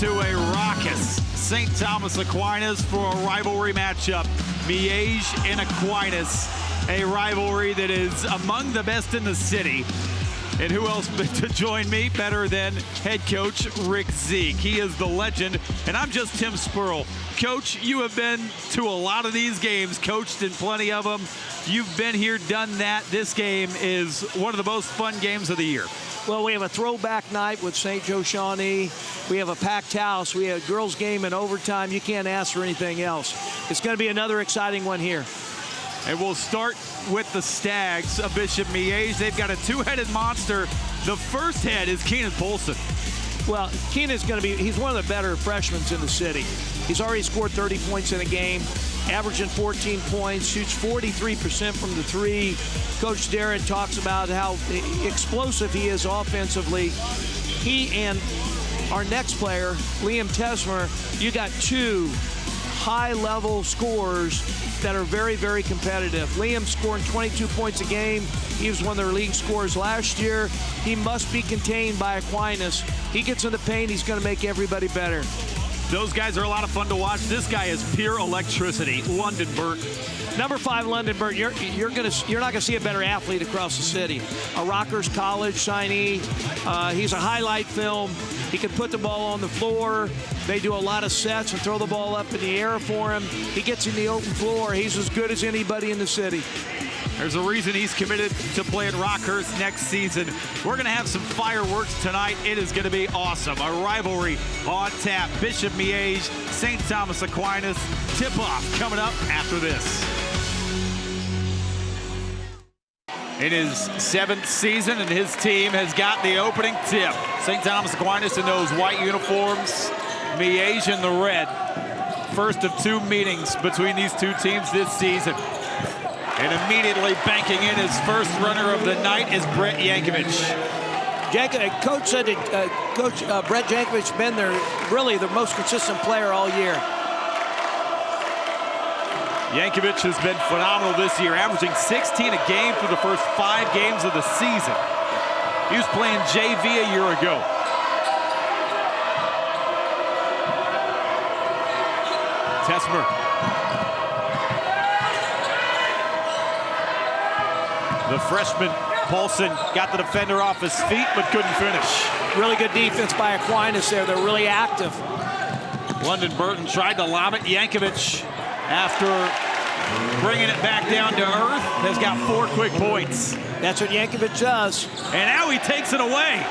to a raucous St. Thomas Aquinas for a rivalry matchup. Miege and Aquinas, a rivalry that is among the best in the city. And who else to join me better than head coach Rick Zeke? He is the legend, and I'm just Tim Spurl. Coach, you have been to a lot of these games, coached in plenty of them. You've been here, done that. This game is one of the most fun games of the year. Well, we have a throwback night with St. Joe Shawnee. We have a packed house. We have a girls' game in overtime. You can't ask for anything else. It's going to be another exciting one here. And we'll start with the Stags of Bishop Miege. They've got a two-headed monster. The first head is Keenan Polson. Well, Keenan's going to be, he's one of the better freshmen in the city. He's already scored 30 points in a game, averaging 14 points, shoots 43% from the three. Coach Darren talks about how explosive he is offensively. He and our next player, Liam Tesmer, you got two high-level scorers that are very, very competitive. Liam scoring 22 points a game. He was one of their league scorers last year. He must be contained by Aquinas. He gets in the paint, he's going to make everybody better. Those guys are a lot of fun to watch. This guy is pure electricity. London Burton. Number 5, London Burton. You're not going to see a better athlete across the city. A Rockhurst College signee. He's a highlight film. He can put the ball on the floor. They do a lot of sets and throw the ball up in the air for him. He gets in the open floor. He's as good as anybody in the city. There's a reason he's committed to play at Rockhurst next season. We're going to have some fireworks tonight. It is going to be awesome. A rivalry on tap. Bishop Miege, St. Thomas Aquinas. Tip-off coming up after this. In his 7th season, and his team has got the opening tip. St. Thomas Aquinas in those white uniforms, Miege in the red. First of 2 meetings between these two teams this season. And immediately banking in his first runner of the night is Brett Yankovic. Coach said that Coach Brett Yankovic's been really the most consistent player all year. Yankovic has been phenomenal this year, averaging 16 a game for the first 5 games of the season. He was playing JV a year ago. Tesmer. The freshman, Polson, got the defender off his feet, but couldn't finish. Really good defense by Aquinas there. They're really active. London Burton tried to lob it. Yankovic, after bringing it back down to earth, has got 4 quick points. That's what Yankovic does. And now he takes it away.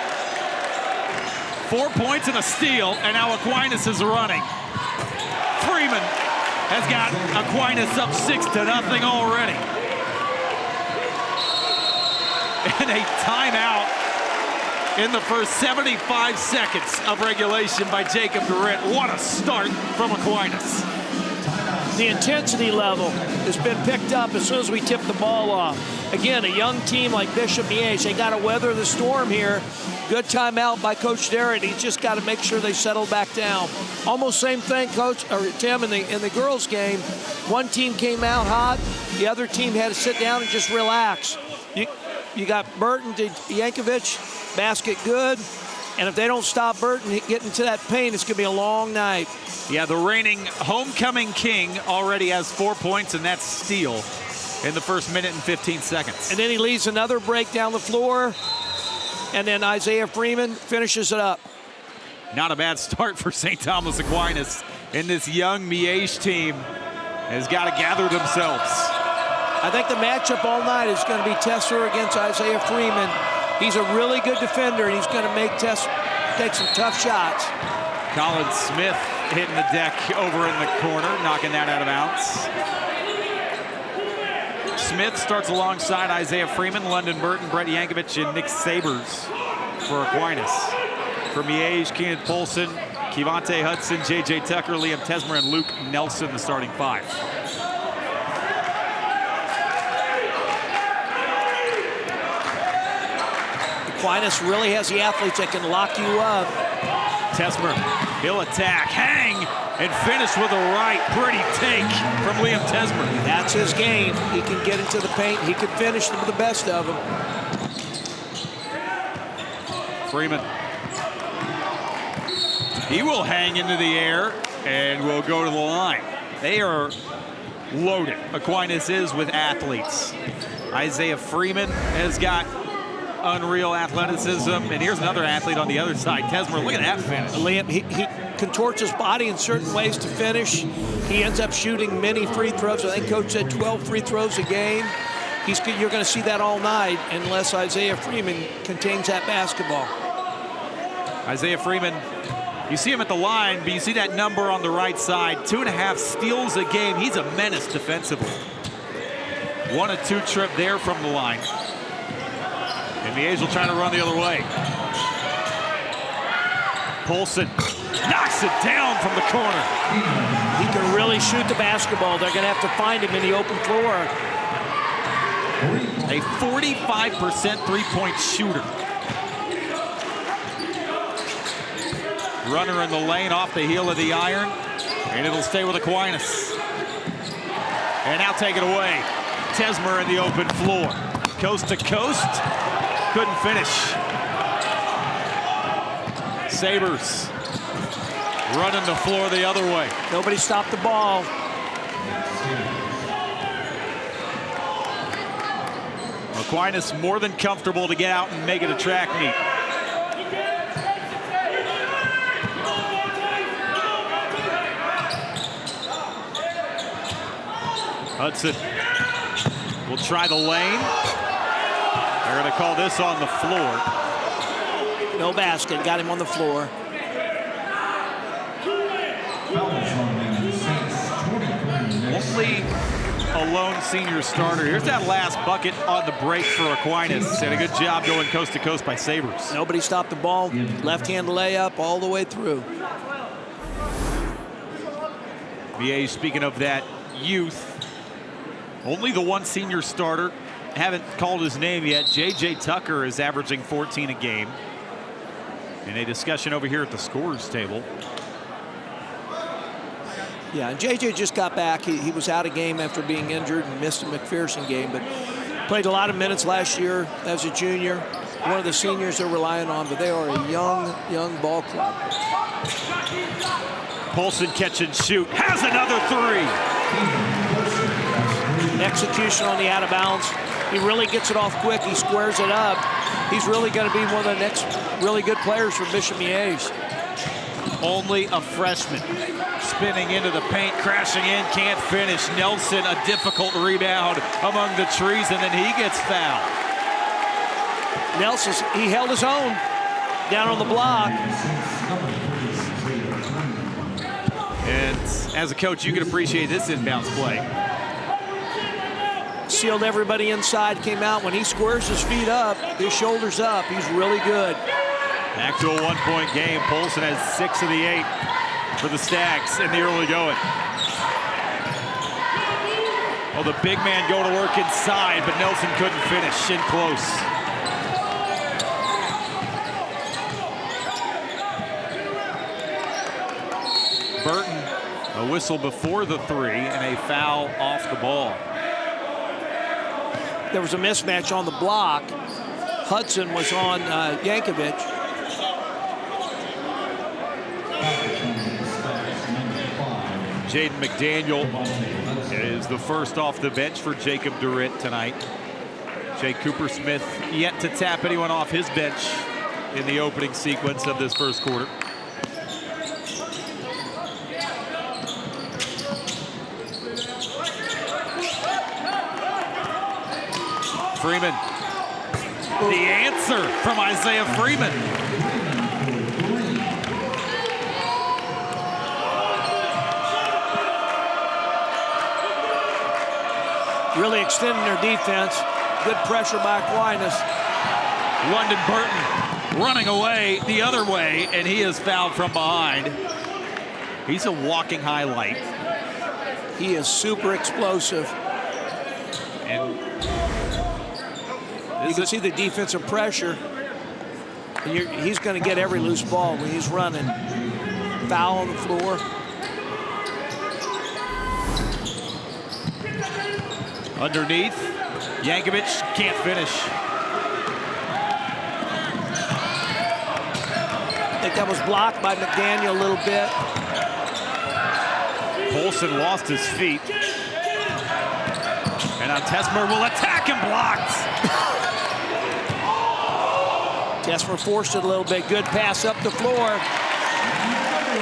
4 points and a steal, and now Aquinas is running. Freeman has got Aquinas up 6-0 already. And a timeout in the first 75 seconds of regulation by Jacob Durrett. What a start from Aquinas. The intensity level has been picked up as soon as we tip the ball off. Again, a young team like Bishop Miege, they got to weather the storm here. Good timeout by Coach Darrett. He's just got to make sure they settle back down. Almost same thing, Coach, or Tim, in the girls' game. One team came out hot. The other team had to sit down and just relax. You got Burton to Yankovic, basket good. And if they don't stop Burton getting to that paint, it's going to be a long night. Yeah, the reigning homecoming king already has 4 points, and that's steal in the first minute and 15 seconds. And then he leaves another break down the floor. And then Isaiah Freeman finishes it up. Not a bad start for St. Thomas Aquinas. And this young Miege team has got to gather themselves. I think the matchup all night is going to be Tesser against Isaiah Freeman. He's a really good defender, and he's going to make Tesser take some tough shots. Colin Smith hitting the deck over in the corner, knocking that out of bounds. Smith starts alongside Isaiah Freeman, London Burton, Brett Yankovic, and Nick Sabers for Aquinas. For Miege, Keenan Polson, Kevontae Hudson, J.J. Tucker, Liam Tesmer, and Luke Nelson, the starting 5. Aquinas really has the athletes that can lock you up. Tesmer, he'll attack, hang, and finish with a right. Pretty take from Liam Tesmer. That's his game. He can get into the paint. He can finish with the best of them. Freeman. He will hang into the air and will go to the line. They are loaded. Aquinas is with athletes. Isaiah Freeman has got unreal athleticism. And here's another athlete on the other side. Tesmer, look at that finish. Liam, he contorts his body in certain ways to finish. He ends up shooting many free throws. I think Coach said 12 free throws a game. You're going to see that all night unless Isaiah Freeman contains that basketball. Isaiah Freeman, you see him at the line, but you see that number on the right side, 2.5 steals a game. He's a menace defensively. 1 or 2 trip there from the line. And Miege will try to run the other way. Polson knocks it down from the corner. He can really shoot the basketball. They're going to have to find him in the open floor. A 45% three-point shooter. Runner in the lane off the heel of the iron, and it'll stay with Aquinas. And now take it away. Tesmer in the open floor. Coast to coast, couldn't finish. Sabres running the floor the other way. Nobody stopped the ball. Aquinas more than comfortable to get out and make it a track meet. Hudson will try the lane. They're going to call this on the floor. No basket, got him on the floor. Only a lone senior starter. Here's that last bucket on the break for Aquinas. And a good job going coast to coast by Sabres. Nobody stopped the ball. Left-hand layup all the way through. Miege, speaking of that youth, only the one senior starter. Haven't called his name yet. J.J. Tucker is averaging 14 a game. In a discussion over here at the scorers table. Yeah, and J.J. just got back. He was out of game after being injured and missed a McPherson game, but played a lot of minutes last year as a junior. One of the seniors they're relying on, but they are a young ball club. Polson catch and shoot. Has another three. Execution on the out of bounds. He really gets it off quick. He squares it up. He's really going to be one of the next really good players for Bishop Miege. Only a freshman. Spinning into the paint, crashing in, can't finish. Nelson, a difficult rebound among the trees, and then he gets fouled. Nelson, he held his own down on the block. And as a coach, you can appreciate this inbounds play. Sealed everybody inside, came out. When he squares his feet up, his shoulders up, he's really good. Back to a one-point game. Polson has 6 of the 8 for the Stags in the early going. Well, the big man go to work inside, but Nelson couldn't finish in close. Burton, a whistle before the 3 and a foul off the ball. There was a mismatch on the block. Hudson was on Yankovic. Jaden McDaniel is the first off the bench for Jacob Durrett tonight. Jay Cooper-Smith yet to tap anyone off his bench in the opening sequence of this first quarter. Freeman. The answer from Isaiah Freeman. Really extending their defense. Good pressure by Aquinas. London Burton running away the other way, and he is fouled from behind. He's a walking highlight. He is super explosive. And you can see the defensive pressure. And he's going to get every loose ball when he's running. Foul on the floor. Underneath, Yankovic can't finish. think that was blocked by McDaniel a little bit. Polson lost his feet. And now Tesmer will attack and blocked. Tesmer forced it a little bit. Good pass up the floor.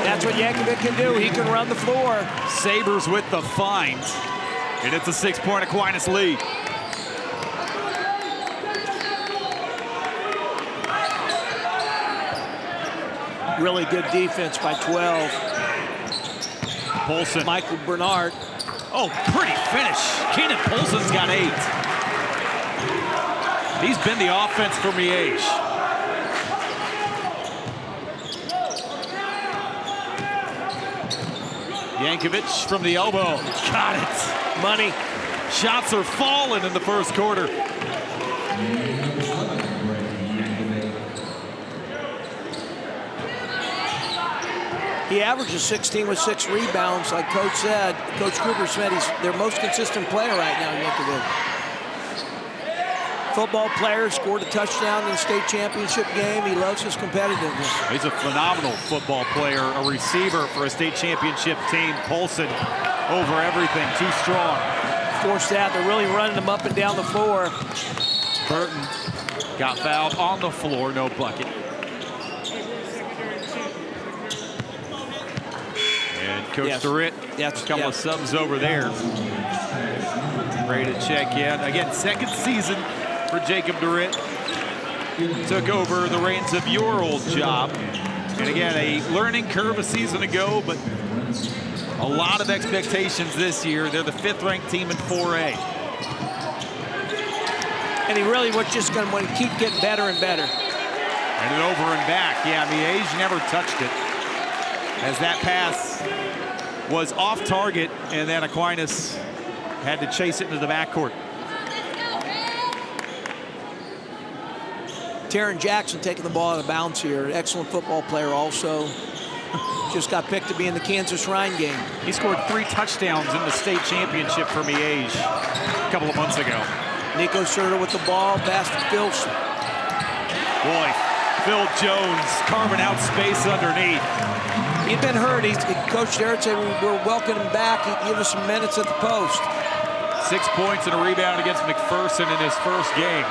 That's what Yankovic can do. He can run the floor. Sabres with the find. And it's a 6-point Aquinas lead. Really good defense by 12. Polson. Michael Bernard. Oh, pretty finish. Keenan Polson's got 8. He's been the offense for Miege. Yankovic from the elbow. Got it. Money. Shots are falling in the first quarter. He averages 16 with 6 rebounds. Like Coach said, Coach Cooper said he's their most consistent player right now, Yankovic. Football player, scored a touchdown in the state championship game. He loves his competitiveness. He's a phenomenal football player, a receiver for a state championship team. Polson over everything, too strong. Forced that, they're really running him up and down the floor. Burton got fouled on the floor, no bucket. And Coach Durrett, a couple of subs over there. Ready to check in. Again, second season for Jacob Durrett. Took over the reins of your old job. And again, a learning curve a season ago, but a lot of expectations this year. They're the 5th-ranked team in 4A. And he really was just going to keep getting better and better. And an over and back. Yeah, Miege never touched it. As that pass was off target, and then Aquinas had to chase it into the backcourt. Taryn Jackson taking the ball out of bounds here. Excellent football player also. Just got picked to be in the Kansas Rhine game. He scored 3 touchdowns in the state championship for Miege a couple of months ago. Nico Serta with the ball, pass to Phil. Boy, Phil Jones carving out space underneath. He'd been hurt. Coach Derrick said we're welcoming him back. He'd give us some minutes at the post. 6 points and a rebound against McPherson in his first game.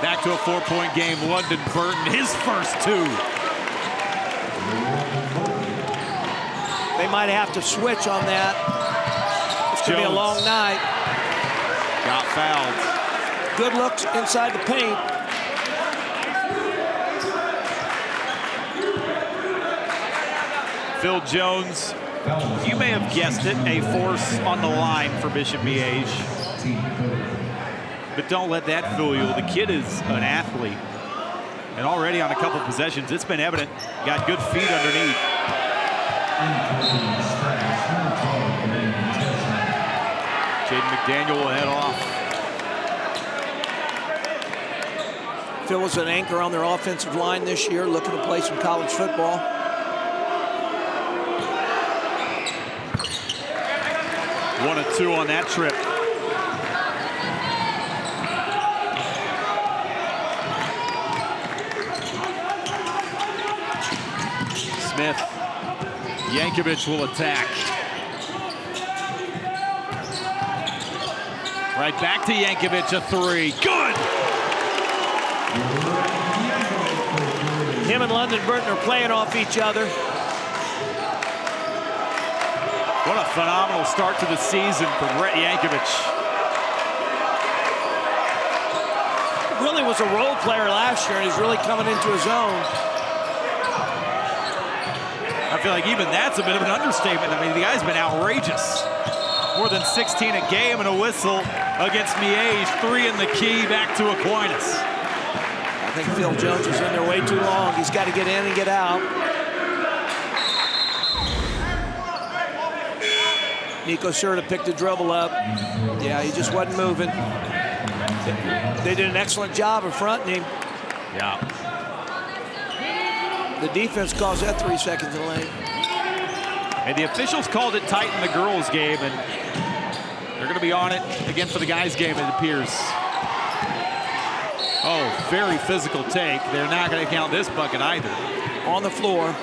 Back to a 4-point game. London Burton, his first 2. They might have to switch on that. It's going to be a long night. Got fouled. Good looks inside the paint. Phil Jones, you may have guessed it, a force on the line for Bishop Miege. But don't let that fool you. The kid is an athlete. And already on a couple possessions, it's been evident. Got good feet underneath. Jaden McDaniel will head off. Phil was an anchor on their offensive line this year, looking to play some college football. One of 2 on that trip. Smith. Yankovic will attack. Right back to Yankovic, a 3. Good! Him and London Burton are playing off each other. What a phenomenal start to the season for Brett Yankovic. Really was a role player last year, and he's really coming into his own. I feel like even that's a bit of an understatement. I mean, the guy's been outrageous. More than 16 a game and a whistle against Miege. 3 in the key, back to Aquinas. I think Phil Jones is in there way too long. He's got to get in and get out. Nico Serta picked the dribble up. Yeah, he just wasn't moving. They did an excellent job of fronting him. Yeah. The defense calls that 3 seconds in the lane. And the officials called it tight in the girls' game, and they're going to be on it again for the guys' game, it appears. Oh, very physical take. They're not going to count this bucket either. On the floor.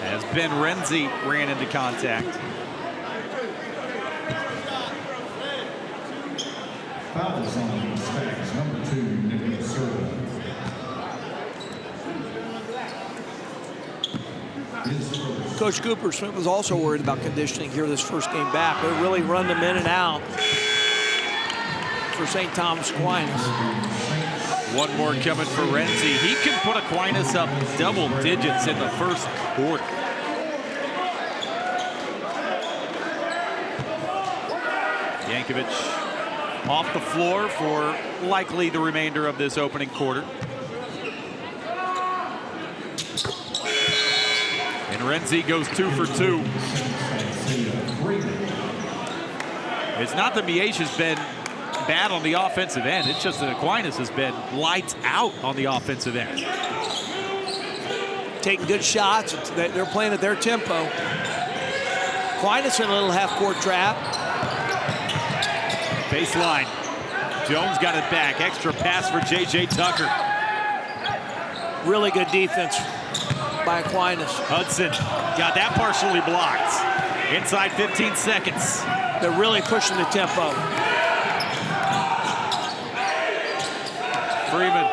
As Ben Renzi ran into contact. Fouls on the Stags, number 2, Nicholas Serta. Coach Cooper Smith was also worried about conditioning here this first game back. They really run them in and out for St. Thomas Aquinas. One more coming for Renzi. He can put Aquinas up double digits in the first quarter. Yankovic off the floor for likely the remainder of this opening quarter. And Renzi goes 2 for 2. It's not that Miege has been bad on the offensive end. It's just that Aquinas has been lights out on the offensive end. Taking good shots. They're playing at their tempo. Aquinas in a little half-court trap. Baseline. Jones got it back. Extra pass for J.J. Tucker. Really good defense by Aquinas. Hudson got that partially blocked. Inside 15 seconds. They're really pushing the tempo. Freeman.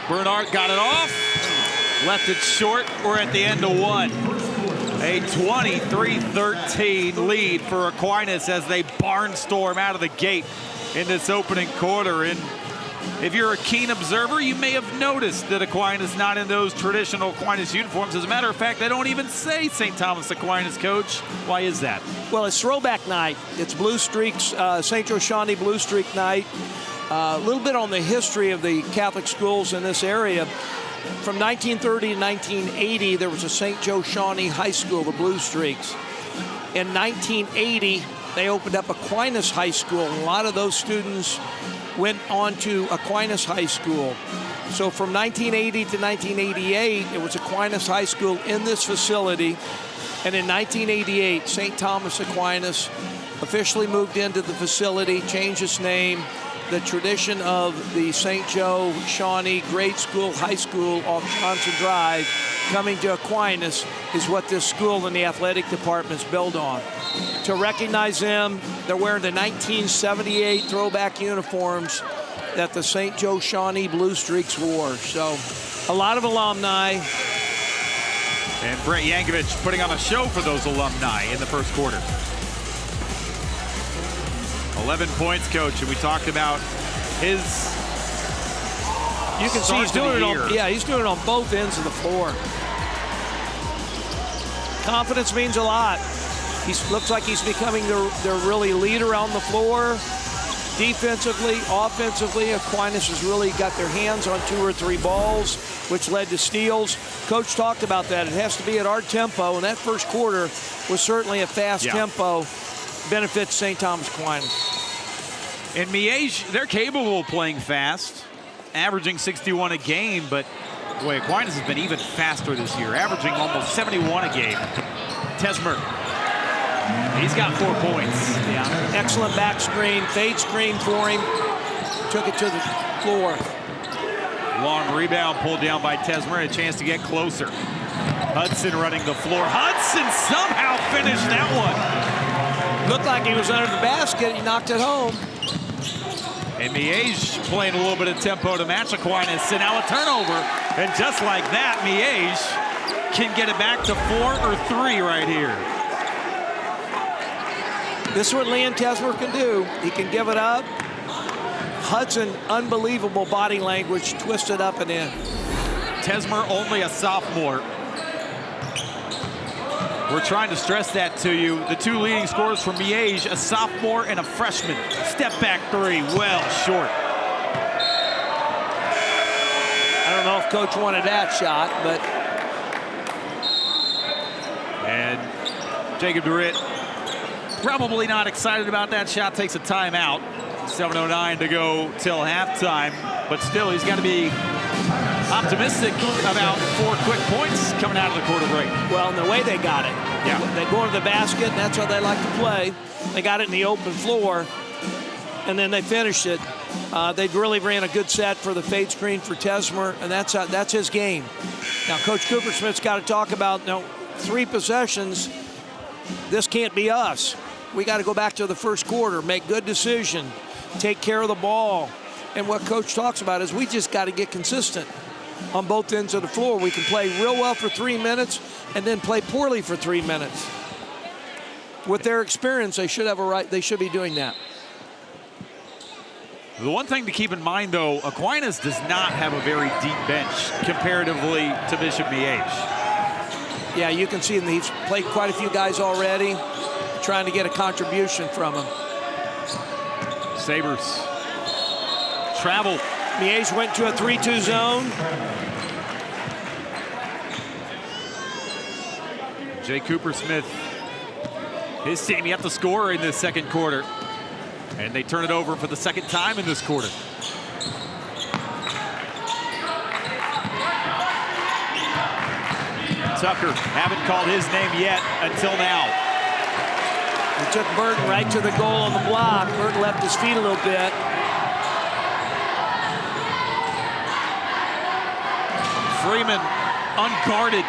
Bernard got it off. Left it short. We're at the end of one. A 23-13 lead for Aquinas as they barnstorm out of the gate in this opening quarter. And if you're a keen observer, you may have noticed that Aquinas not in those traditional Aquinas uniforms. As a matter of fact, they don't even say St. Thomas Aquinas, Coach. Why is that? Well, it's throwback night. It's Blue Streaks, St. Joe Shawnee Blue Streak night. A little bit on the history of the Catholic schools in this area. From 1930 to 1980, there was a St. Joe Shawnee High School, the Blue Streaks. In 1980, they opened up Aquinas High School. A lot of those students went on to Aquinas High School. So from 1980 to 1988, it was Aquinas High School in this facility. And in 1988, St. Thomas Aquinas officially moved into the facility, changed its name. The tradition of the St. Joe Shawnee grade school, high school off Johnson Drive coming to Aquinas is what this school and the athletic departments build on. To recognize them, they're wearing the 1978 throwback uniforms that the St. Joe Shawnee Blue Streaks wore. So a lot of alumni. And Brett Yankovic putting on a show for those alumni in the first quarter. 11 points, Coach, and we talked about his. You can see he's doing it on. Yeah, he's doing it on both ends of the floor. Confidence means a lot. He looks like he's becoming the really leader on the floor. Defensively, offensively, Aquinas has really got their hands on 2 or 3 balls, which led to steals. Coach talked about that. It has to be at our tempo, and that first quarter was certainly a fast tempo. Benefits St. Thomas Aquinas. And Miege, they're capable of playing fast, averaging 61 a game, but boy, Aquinas has been even faster this year, averaging almost 71 a game. Tesmer, he's got 4 points. Yeah, excellent back screen, fade screen for him. Took it to the floor. Long rebound pulled down by Tesmer, a chance to get closer. Hudson running the floor. Hudson somehow finished that one. Looked like he was under the basket. He knocked it home. And Miege playing a little bit of tempo to match Aquinas. And now a turnover. And just like that, Miege can get it back to 4 or 3 right here. This is what Leon Tesmer can do. He can give it up. Hudson, unbelievable body language, twisted up and in. Tesmer only a sophomore. We're trying to stress that to you. The 2 leading scorers for Miege, a sophomore and a freshman. Step back 3, well short. I don't know if Coach wanted that shot, but. And Jacob DeRitt, probably not excited about that shot, takes a timeout. 7:09 to go till halftime, but still he's got to be optimistic about 4 quick points coming out of the quarter break. Well, and the way they got it. Yeah. They go into the basket, and that's how they like to play. They got it in the open floor, and then they finished it. They really ran a good set for the fade screen for Tesmer, and that's his game. Now, Coach Cooper-Smith's got to talk about 3 possessions. This can't be us. We got to go back to the first quarter, make good decision, take care of the ball. And what Coach talks about is we just got to get consistent on both ends of the floor. We can play real well for 3 minutes and then play poorly for 3 minutes. With their experience, they should have a right. They should be doing that. The one thing to keep in mind, though, Aquinas does not have a very deep bench comparatively to Bishop Miege. Yeah, you can see he's played quite a few guys already, trying to get a contribution from him. Sabres travel. Miege went to a 3-2 zone. Jay Cooper-Smith, his team yet to score in this second quarter. And they turn it over for the second time in this quarter. Tucker, haven't called his name yet until now. He took Burton right to the goal on the block. Burton left his feet a little bit. Freeman unguarded.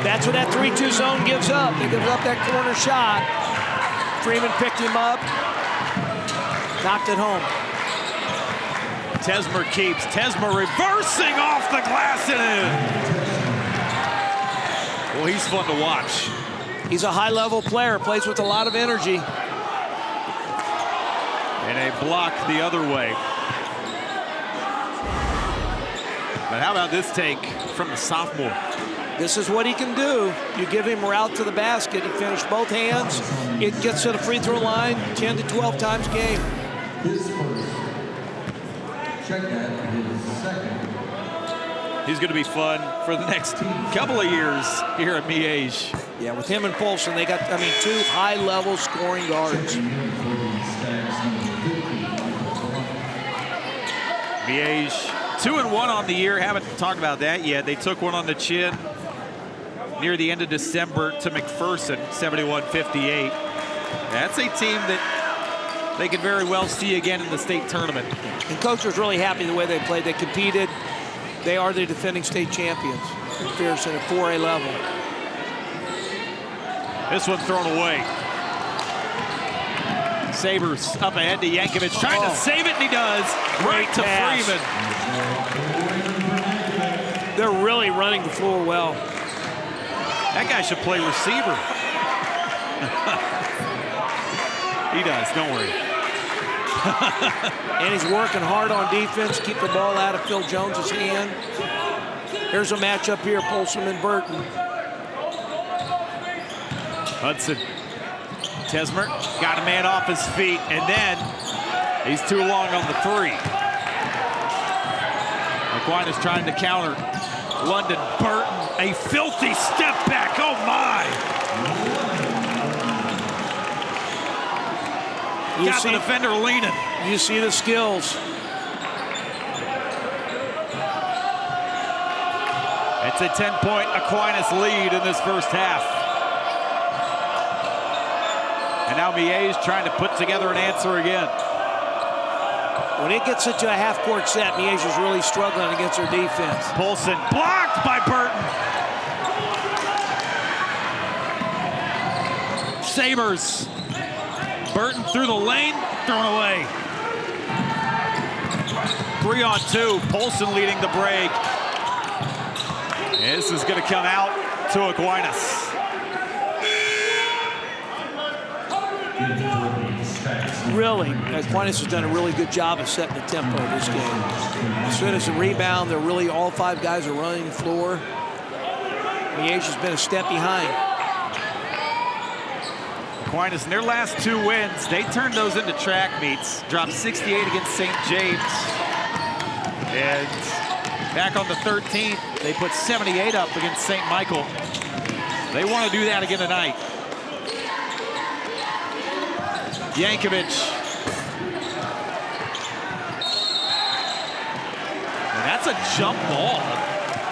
That's what that 3-2 zone gives up. It gives up that corner shot. Freeman picked him up, knocked it home. Tesmer keeps. Tesmer reversing off the glass and in. Well, he's fun to watch. He's a high-level player, plays with a lot of energy. And a block the other way. But how about this take from the sophomore? This is what he can do. You give him a route to the basket. He finished both hands. It gets to the free throw line 10 to 12 times a game. His first. Check that, his second. He's going to be fun for the next couple of years here at Miege. Yeah, with him and Polson, they got, 2 high-level scoring guards. Miege 2-1 on the year. Haven't talked about that yet. They took one on the chin near the end of December to McPherson, 71-58. That's a team that they could very well see again in the state tournament. And Coach was really happy the way they played. They competed. They are the defending state champions. McPherson at 4A level. This one thrown away. Sabres up ahead to Yankovic, trying to save it, and he does. Right to Freeman. They're really running the floor well. That guy should play receiver. He does, don't worry. And he's working hard on defense, keep the ball out of Phil Jones's hand. Here's a matchup here, Polson and Burton. Hudson. Tesmer got a man off his feet, and then he's too long on the 3. Aquinas trying to counter. London, Burton, a filthy step back. Oh my! Got the defender leaning. You see the skills. It's a 10-point Aquinas lead in this first half. And now Miege trying to put together an answer again. When it gets into a half-court set, Miege is really struggling against their defense. Polson blocked by Burton. Sabres. Burton through the lane, thrown away. 3-on-2, Polson leading the break. And this is going to come out to Aquinas. Really, Aquinas has done a really good job of setting the tempo of this game. As soon as the rebound, they're really, all 5 guys are running the floor. Miege has been a step behind. Aquinas, in their last 2 wins, they turned those into track meets. Dropped 68 against St. James. And back on the 13th, they put 78 up against St. Michael. They want to do that again tonight. Yankovic. And That's a jump ball.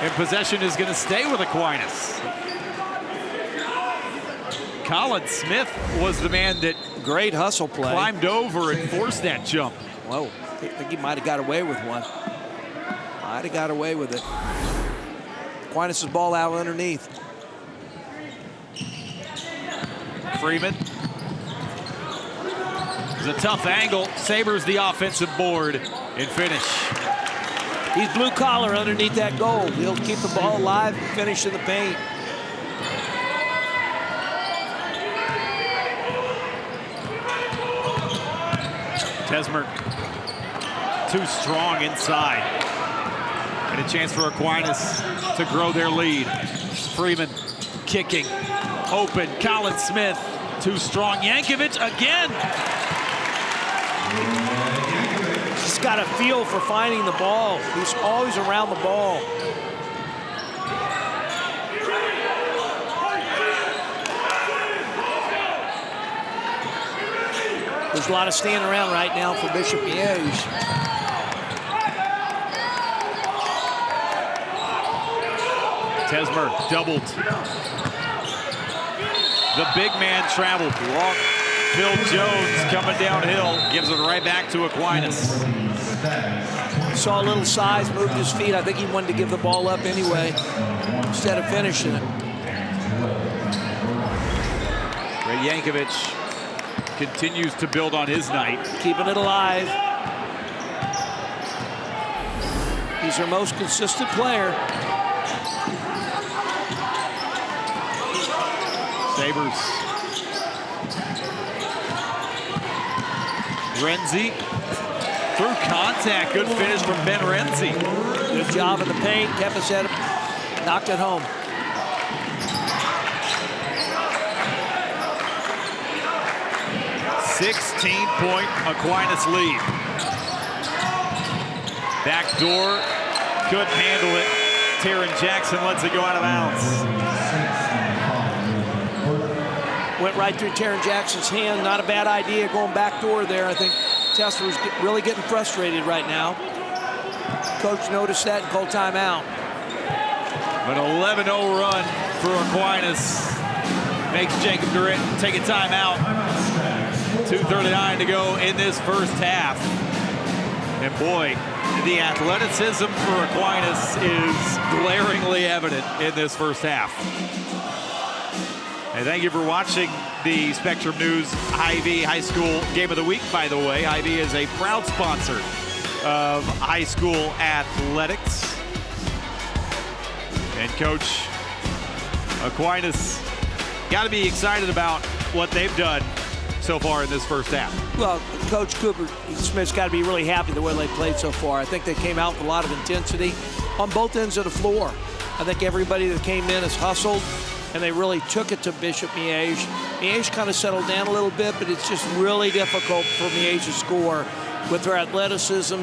And possession is going to stay with Aquinas. Colin Smith was the man that great hustle play. Climbed over and forced that jump. Whoa, I think he might have got away with one. Might have got away with it. Aquinas' ball out underneath. Freeman. It's a tough angle. Sabres the offensive board and finish. He's blue collar underneath that goal. He'll keep the ball alive and finish in the paint. Tesmer too strong inside. And a chance for Aquinas to grow their lead. Freeman kicking. Open. Colin Smith too strong. Yankovic again. He's got a feel for finding the ball. He's always around the ball. There's a lot of standing around right now for Bishop Miege. Tesmer doubled. The big man traveled. Phil Jones coming downhill, gives it right back to Aquinas. Saw a little size, moved his feet. I think he wanted to give the ball up anyway, instead of finishing it. Ray Yankovic continues to build on his night. Keeping it alive. He's our most consistent player. Sabres. Renzi through contact. Good finish from Ben Renzi. Good job in the paint. Kept his head up. Knocked it home. .16 Aquinas lead. Back door. Couldn't handle it. Taron Jackson lets it go out of bounds. Went right through Taron Jackson's hand. Not a bad idea going back door there. I think Tesler was really getting frustrated right now. Coach noticed that and called timeout. An 11-0 run for Aquinas makes Jacob Durrett take a timeout. 2:39 to go in this first half. And boy, the athleticism for Aquinas is glaringly evident in this first half. And thank you for watching the Spectrum News Hy-Vee High School Game of the Week, by the way. Hy-Vee is a proud sponsor of high school athletics. And Coach Aquinas got to be excited about what they've done so far in this first half. Well, Coach Cooper Smith's got to be really happy the way they played so far. I think they came out with a lot of intensity on both ends of the floor. I think everybody that came in has hustled, and they really took it to Bishop Miege. Miege kind of settled down a little bit, but it's just really difficult for Miege to score with their athleticism,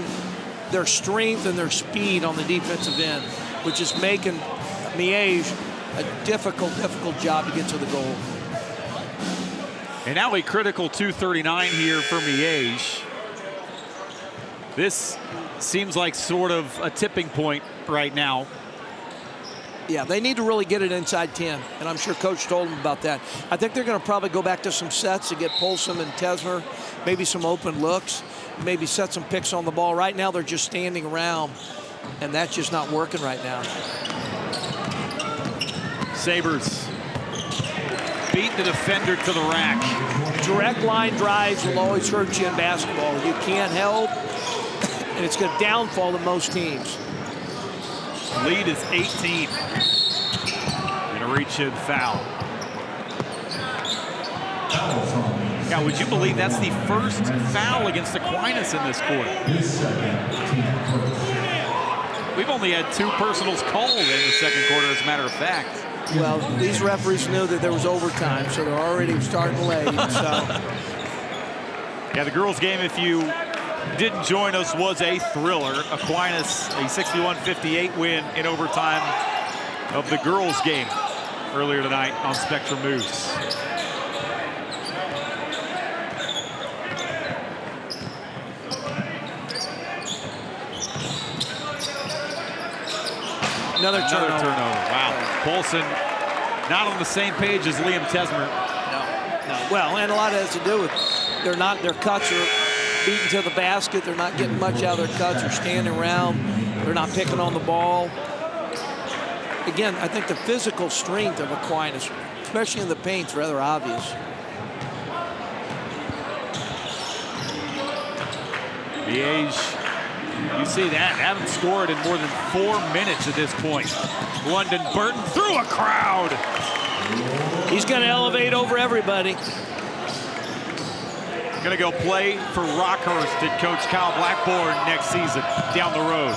their strength, and their speed on the defensive end, which is making Miege a difficult job to get to the goal. And now a critical 2:39 here for Miege. This seems like sort of a tipping point right now. Yeah, they need to really get it inside 10, and I'm sure Coach told them about that. I think they're going to probably go back to some sets to get Polson and Tesmer, maybe some open looks, maybe set some picks on the ball. Right now, they're just standing around, and that's just not working right now. Sabres beat the defender to the rack. Direct line drives will always hurt you in basketball. You can't help, and it's going to downfall to most teams. Lead is 18. And a reach-in foul. Now, would you believe that's the first foul against Aquinas in this quarter? We've only had 2 personals called in the second quarter, as a matter of fact. Well, these referees knew that there was overtime, so they're already starting late. So. Yeah, the girls' game, if you didn't join us, was a thriller. Aquinas, a 61-58 win in overtime of the girls' game earlier tonight on Spectrum News. Another turnover. Wow. Polson not on the same page as Liam Tesmer. No. Well, and a lot of it has to do with their cuts are beaten to the basket. They're not getting much out of their cuts. They're standing around. They're not picking on the ball. Again, I think the physical strength of Aquinas, especially in the paint, is rather obvious. Miege, you see that, haven't scored in more than 4 minutes at this point. London Burton through a crowd. He's going to elevate over everybody. Going to go play for Rockhurst at Coach Kyle Blackburn next season down the road.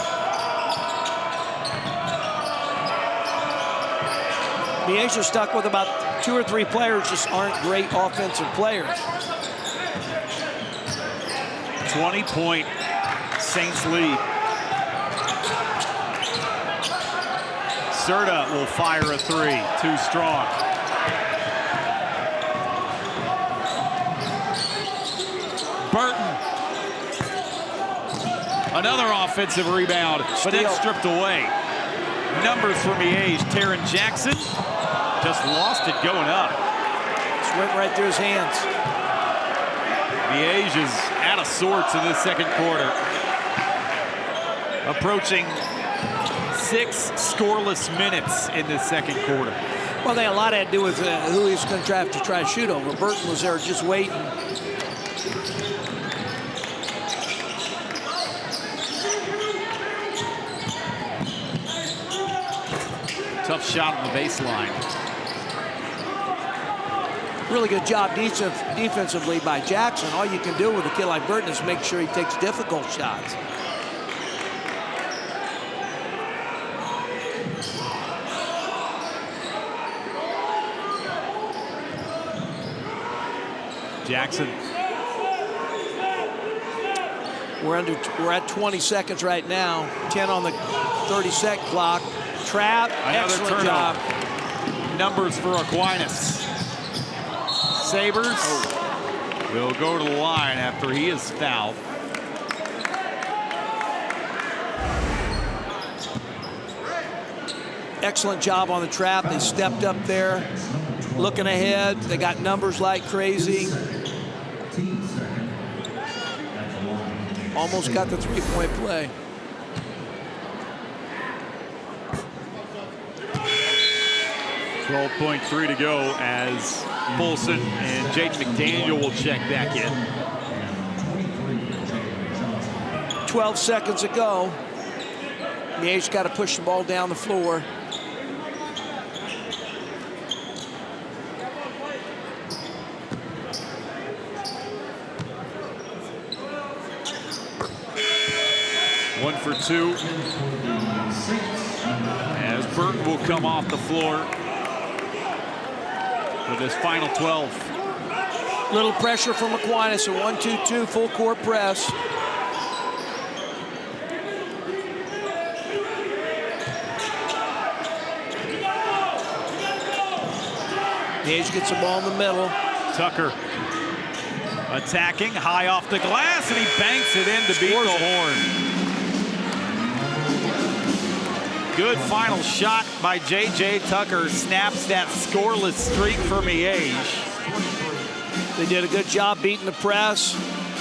Miege is stuck with about 2 or 3 players just aren't great offensive players. 20-point Saints lead. Serta will fire a 3, too strong. Burton. Another offensive rebound, but then stripped away. Numbers for Miege. Taron Jackson just lost it going up. Just went right through his hands. Miege is out of sorts in this second quarter. Approaching 6 scoreless minutes in this second quarter. Well, they had a lot had to do with who he's going to try to shoot over. Burton was there just waiting. Tough shot on the baseline. Really good job defensively by Jackson. All you can do with a kid like Burton is make sure he takes difficult shots. Jackson. We're at 20 seconds right now. 10 on the 30-second clock. Trap. Another Excellent turnover. job. Numbers for Aquinas. Sabers will go to the line after he is fouled. Excellent job on the trap. They stepped up there, looking ahead. They got numbers like crazy. Almost got the 3-point play. .3 to go as Polson and Jaden McDaniel will check back in. 12 seconds ago. Miege got to push the ball down the floor. One for 2. As Burton will come off the floor for this final 12. Little pressure from Aquinas, a 1-2-2 full court press. Miege gets the ball in the middle. Tucker attacking, high off the glass, and he banks it in to beat the horn. Good final shot by J.J. Tucker. Snaps that scoreless streak for Miege. They did a good job beating the press.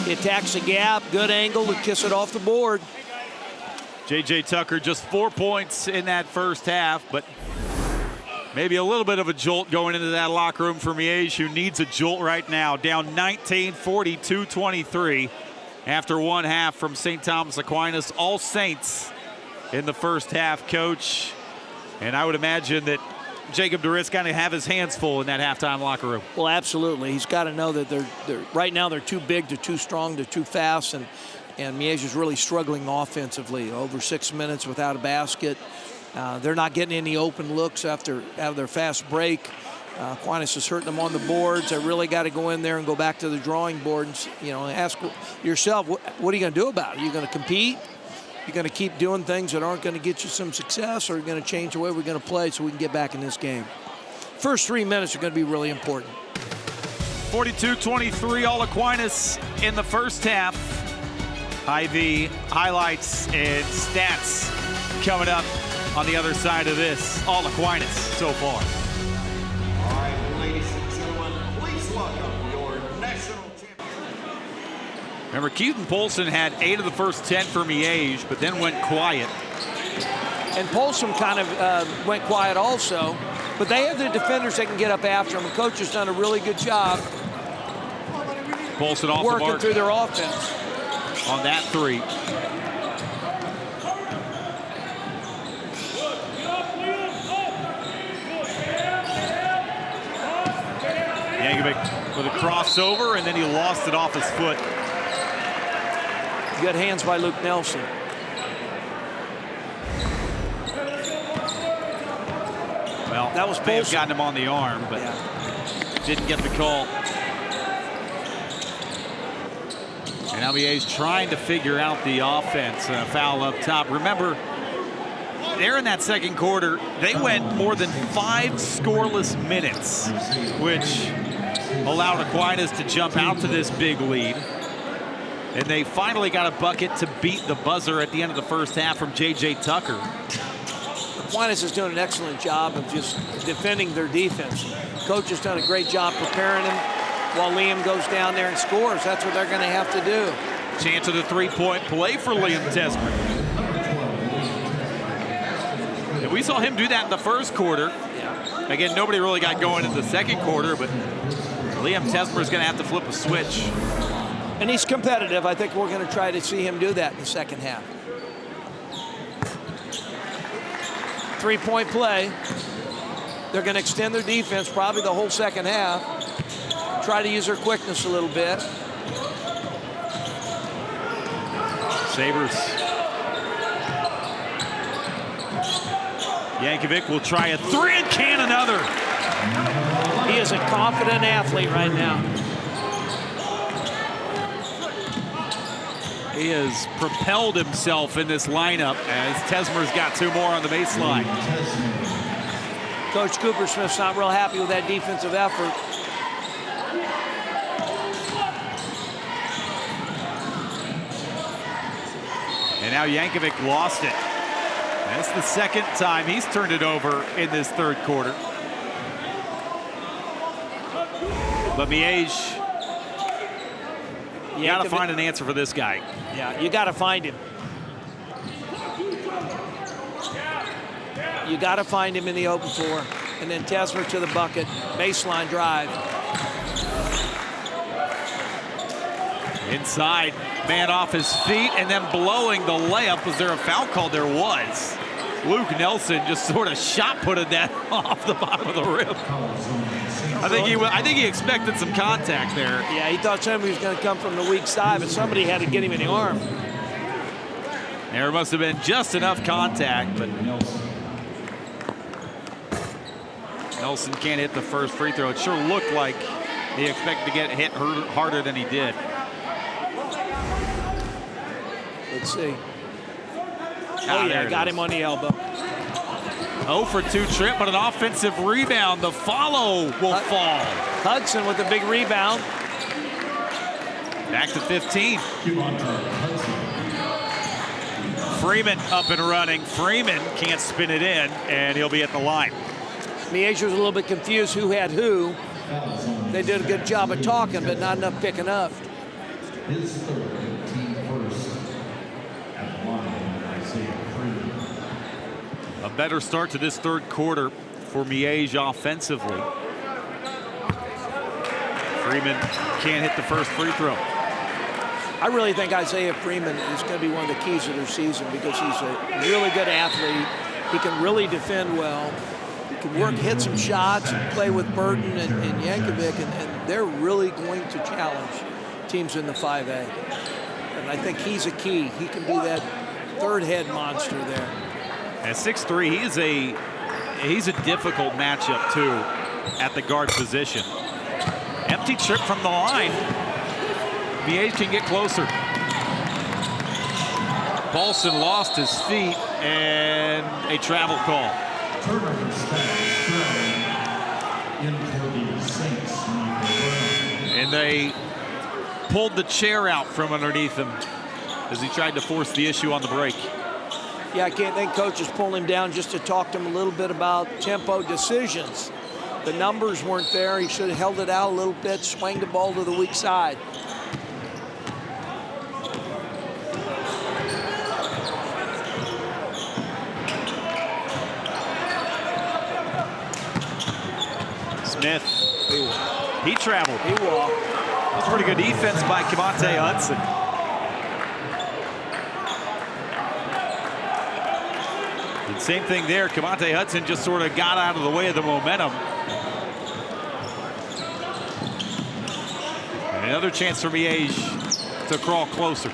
He attacks the gap. Good angle to kiss it off the board. J.J. Tucker just 4 points in that first half, but maybe a little bit of a jolt going into that locker room for Miege, who needs a jolt right now. Down 19, 42-23 after one half from St. Thomas Aquinas. All Saints in the first half, Coach. And I would imagine that Jacob DeRiss got to have his hands full in that halftime locker room. Well, absolutely. He's got to know that they're right now they're too big, they're too strong, they're too fast, and Miege is really struggling offensively. Over 6 minutes without a basket. They're not getting any open looks after their fast break. Aquinas is hurting them on the boards. They really got to go in there and go back to the drawing board and ask yourself, what are you going to do about it? Are you going to compete? You're going to keep doing things that aren't going to get you some success, or you're going to change the way we're going to play so we can get back in this game. First 3 minutes are going to be really important. 42-23, all Aquinas in the first half. IV highlights and stats coming up on the other side of this. All Aquinas so far. All right, ladies and gentlemen, please welcome your national champion. Remember, Keaton Polson had 8 of the first 10 for Miege, but then went quiet. And Polson kind of went quiet also. But they have the defenders that can get up after them. The coach has done a really good job Polson off the working mark through their offense. on that 3. Yankovic with a crossover, and then he lost it off his foot. Good hands by Luke Nelson. Well, that was may have Polson. gotten him on the arm, but didn't get the call. And now Miege's trying to figure out the offense. Foul up top. Remember, there in that second quarter, they went more than 5 scoreless minutes, which allowed Aquinas to jump out to this big lead. And they finally got a bucket to beat the buzzer at the end of the first half from J.J. Tucker. Aquinas is doing an excellent job of just defending their defense. Coach has done a great job preparing them while Liam goes down there and scores. That's what they're going to have to do. Chance of the 3-point play for Liam Tesmer. And we saw him do that in the first quarter. Yeah. Again, nobody really got going in the second quarter, but Liam Tesmer is going to have to flip a switch. And he's competitive. I think we're going to try to see him do that in the second half. 3-point play. They're going to extend their defense probably the whole second half. Try to use their quickness a little bit. Sabres. Yankovic will try a 3 and can another. He is a confident athlete right now. He has propelled himself in this lineup as Tesmer's got 2 more on the baseline. Coach Coopersmith's not real happy with that defensive effort. And now Yankovic lost it. That's the second time he's turned it over in this third quarter. But Miege, you got to find an answer for this guy. Yeah, you got to find him. You got to find him in the open floor. And then Tesmer to the bucket, baseline drive. Inside, man off his feet, and then blowing the layup. Was there a foul call? There was. Luke Nelson just sort of shot-putted that off the bottom of the rim. I think he expected some contact there. Yeah, he thought somebody was going to come from the weak side, but somebody had to get him in the arm. There must have been just enough contact, but Nelson can't hit the first free throw. It sure looked like he expected to get hit harder than he did. Let's see. Ah, Oh, yeah, got him on the elbow. 0 for 2 trip, but an offensive rebound. The follow will fall. Hudson with a big rebound. Back to 15. Freeman up and running. Freeman can't spin it in, and he'll be at the line. Miege was a little bit confused who had who. They did a good job of talking, but not enough picking up. His third, team first. At the line, Isaiah Freeman. A better start to this third quarter for Miege offensively. Freeman can't hit the first free throw. I really think Isaiah Freeman is going to be one of the keys of their season because he's a really good athlete. He can really defend well. He can work, hit some shots, and play with Burton and Yankovic, and they're really going to challenge teams in the 5A. And I think he's a key. He can be that third head monster there. At 6'3", he's a difficult matchup too at the guard position. Empty trip from the line. Miege can get closer. Paulson lost his feet and a travel call. Turnover in for the Saints. And they pulled the chair out from underneath him as he tried to force the issue on the break. Yeah, I can't think coach is pulling him down just to talk to him a little bit about tempo decisions. The numbers weren't there. He should have held it out a little bit, swung the ball to the weak side. Smith, he traveled. He walked. That was pretty good defense by Cavante Hudson. And same thing there, Cavante Hudson just sort of got out of the way of the momentum. And another chance for Miege to crawl closer.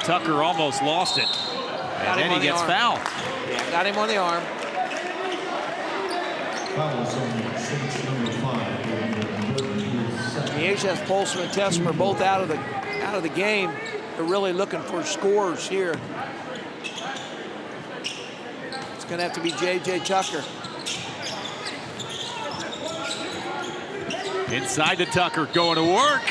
Tucker almost lost it. And then he gets fouled. Yeah, got him on the arm. Fouls on Saints number 5. Miege has Polson and Tesmer both out of the game. They're really looking for scores here. It's going to have to be J.J. Tucker. Inside to Tucker, going to work,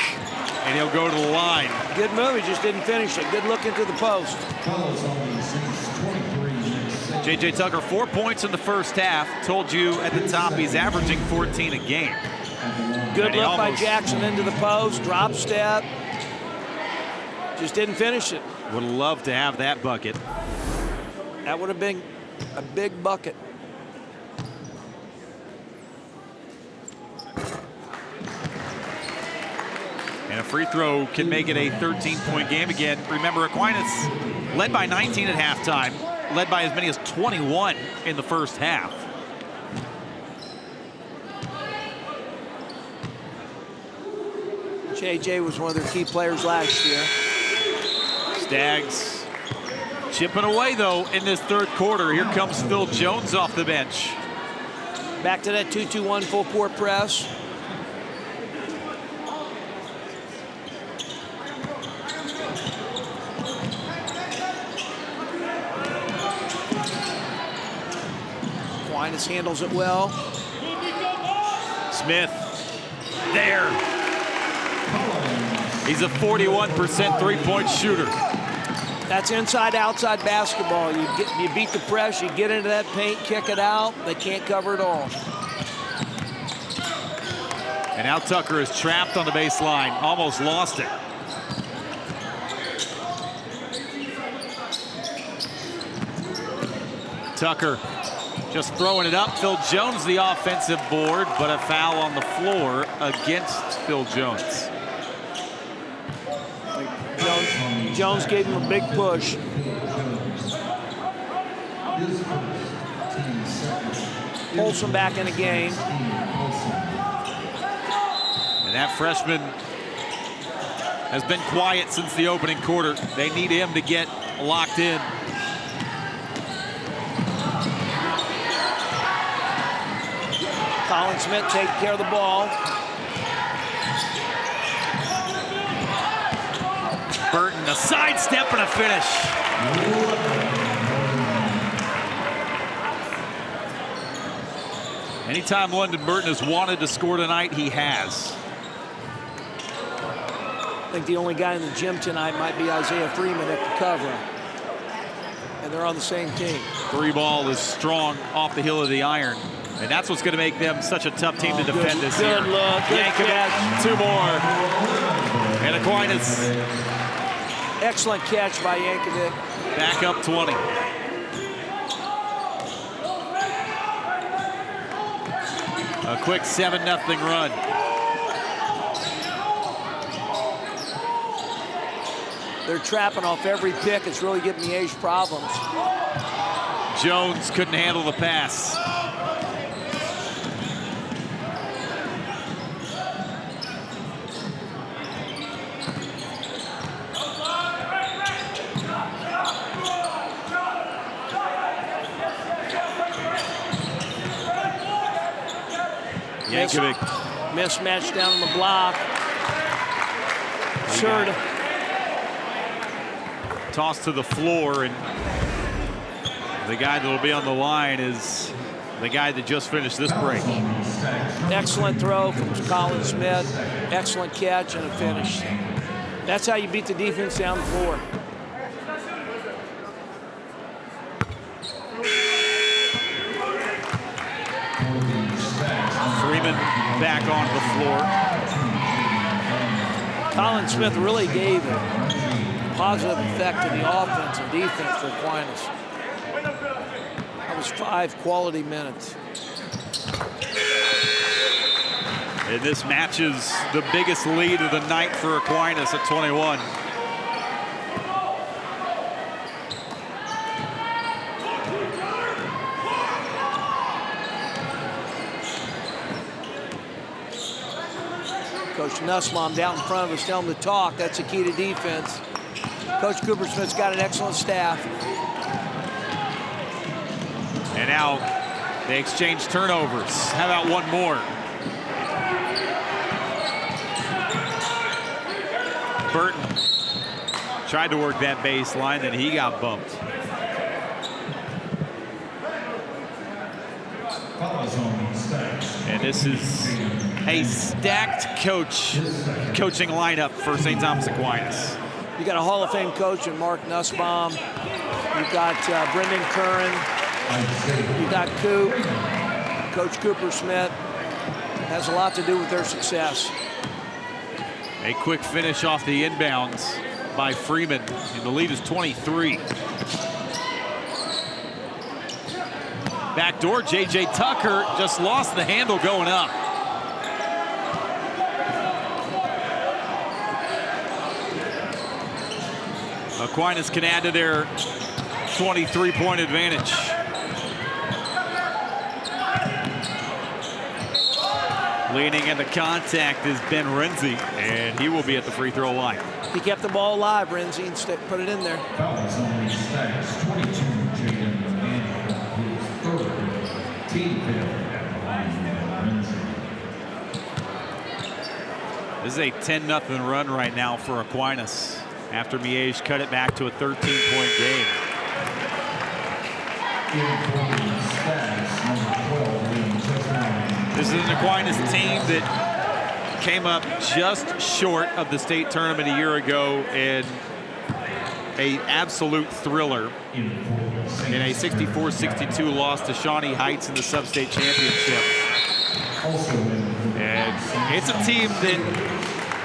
and he'll go to the line. Good move, he just didn't finish it. Good look into the post. Fouls on the Saints 23. J.J. Tucker, 4 points in the first half. Told you at the top he's averaging 14 a game. Good look by Jackson into the post, drop step. Just didn't finish it. Would have loved to have that bucket. That would have been a big bucket. And a free throw can make it a 13-point game again. Remember, Aquinas led by 19 at halftime, led by as many as 21 in the first half. J.J. was one of their key players last year. Stags chipping away, though, in this third quarter. Here comes Phil Jones off the bench. Back to that 2-2-1 full court press. Aquinas handles it well. Smith there. He's a 41% three-point shooter. That's inside-outside basketball. You beat the press, you get into that paint, kick it out. They can't cover it all. And now Tucker is trapped on the baseline, almost lost it. Tucker just throwing it up. Phil Jones the offensive board, but a foul on the floor against Phil Jones. Jones gave him a big push. Polson back in the game. And that freshman has been quiet since the opening quarter. They need him to get locked in. Colin Smith taking care of the ball. Burton, a sidestep and a finish. Anytime London Burton has wanted to score tonight, he has. I think the only guy in the gym tonight might be Isaiah Freeman at the cover. And they're on the same team. Three ball is strong off the heel of the iron. And that's what's going to make them such a tough team to defend this year. Good look. Yankovic, two more. And Aquinas. Excellent catch by Yankovic. Back up 20. A quick 7-0 run. They're trapping off every pick. It's really giving Miege problems. Jones couldn't handle the pass. Yankovic. Mismatch down on the block. Third. Toss to the floor, and the guy that will be on the line is the guy that just finished this break. Excellent throw from Colin Smith. Excellent catch and a finish. That's how you beat the defense down the floor. Freeman back on the floor. Colin Smith really gave a positive effect to the offense and defense for Aquinas. That was 5 quality minutes. And this matches the biggest lead of the night for Aquinas at 21. Coach Nussbaum down in front of us, telling him to talk. That's the key to defense. Coach Cooper Smith's got an excellent staff. And now they exchange turnovers. How about one more? Burton tried to work that baseline, and he got bumped. And this is a stacked coaching lineup for St. Thomas Aquinas. You got a Hall of Fame coach in Mark Nussbaum. You've got Brendan Curran. You've got Coop. Coach Cooper Smith has a lot to do with their success. A quick finish off the inbounds by Freeman, and the lead is 23. Backdoor, J.J. Tucker just lost the handle going up. Aquinas can add to their 23-point advantage. Leading in the contact is Ben Renzi, and he will be at the free throw line. He kept the ball alive, Renzi, and put it in there. This is a 10-0 run right now for Aquinas after Miege cut it back to a 13-point game. This is an Aquinas team that came up just short of the state tournament a year ago in an absolute thriller in a 64-62 loss to Shawnee Heights in the sub-state championship. And it's a team that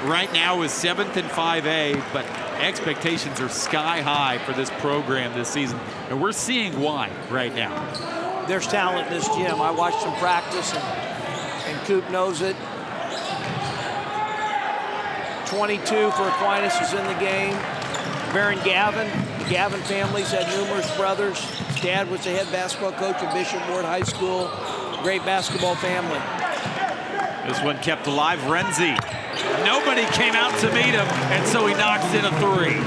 right now is 7th in 5A, but expectations are sky high for this program this season. And we're seeing why right now. There's talent in this gym. I watched them practice, and Coop knows it. 22 for Aquinas is in the game. Baron Gavin, the Gavin family's had numerous brothers. His dad was the head basketball coach at Bishop Ward High School. Great basketball family. This one kept alive. Renzi. Nobody came out to meet him, and so he knocks in a 3.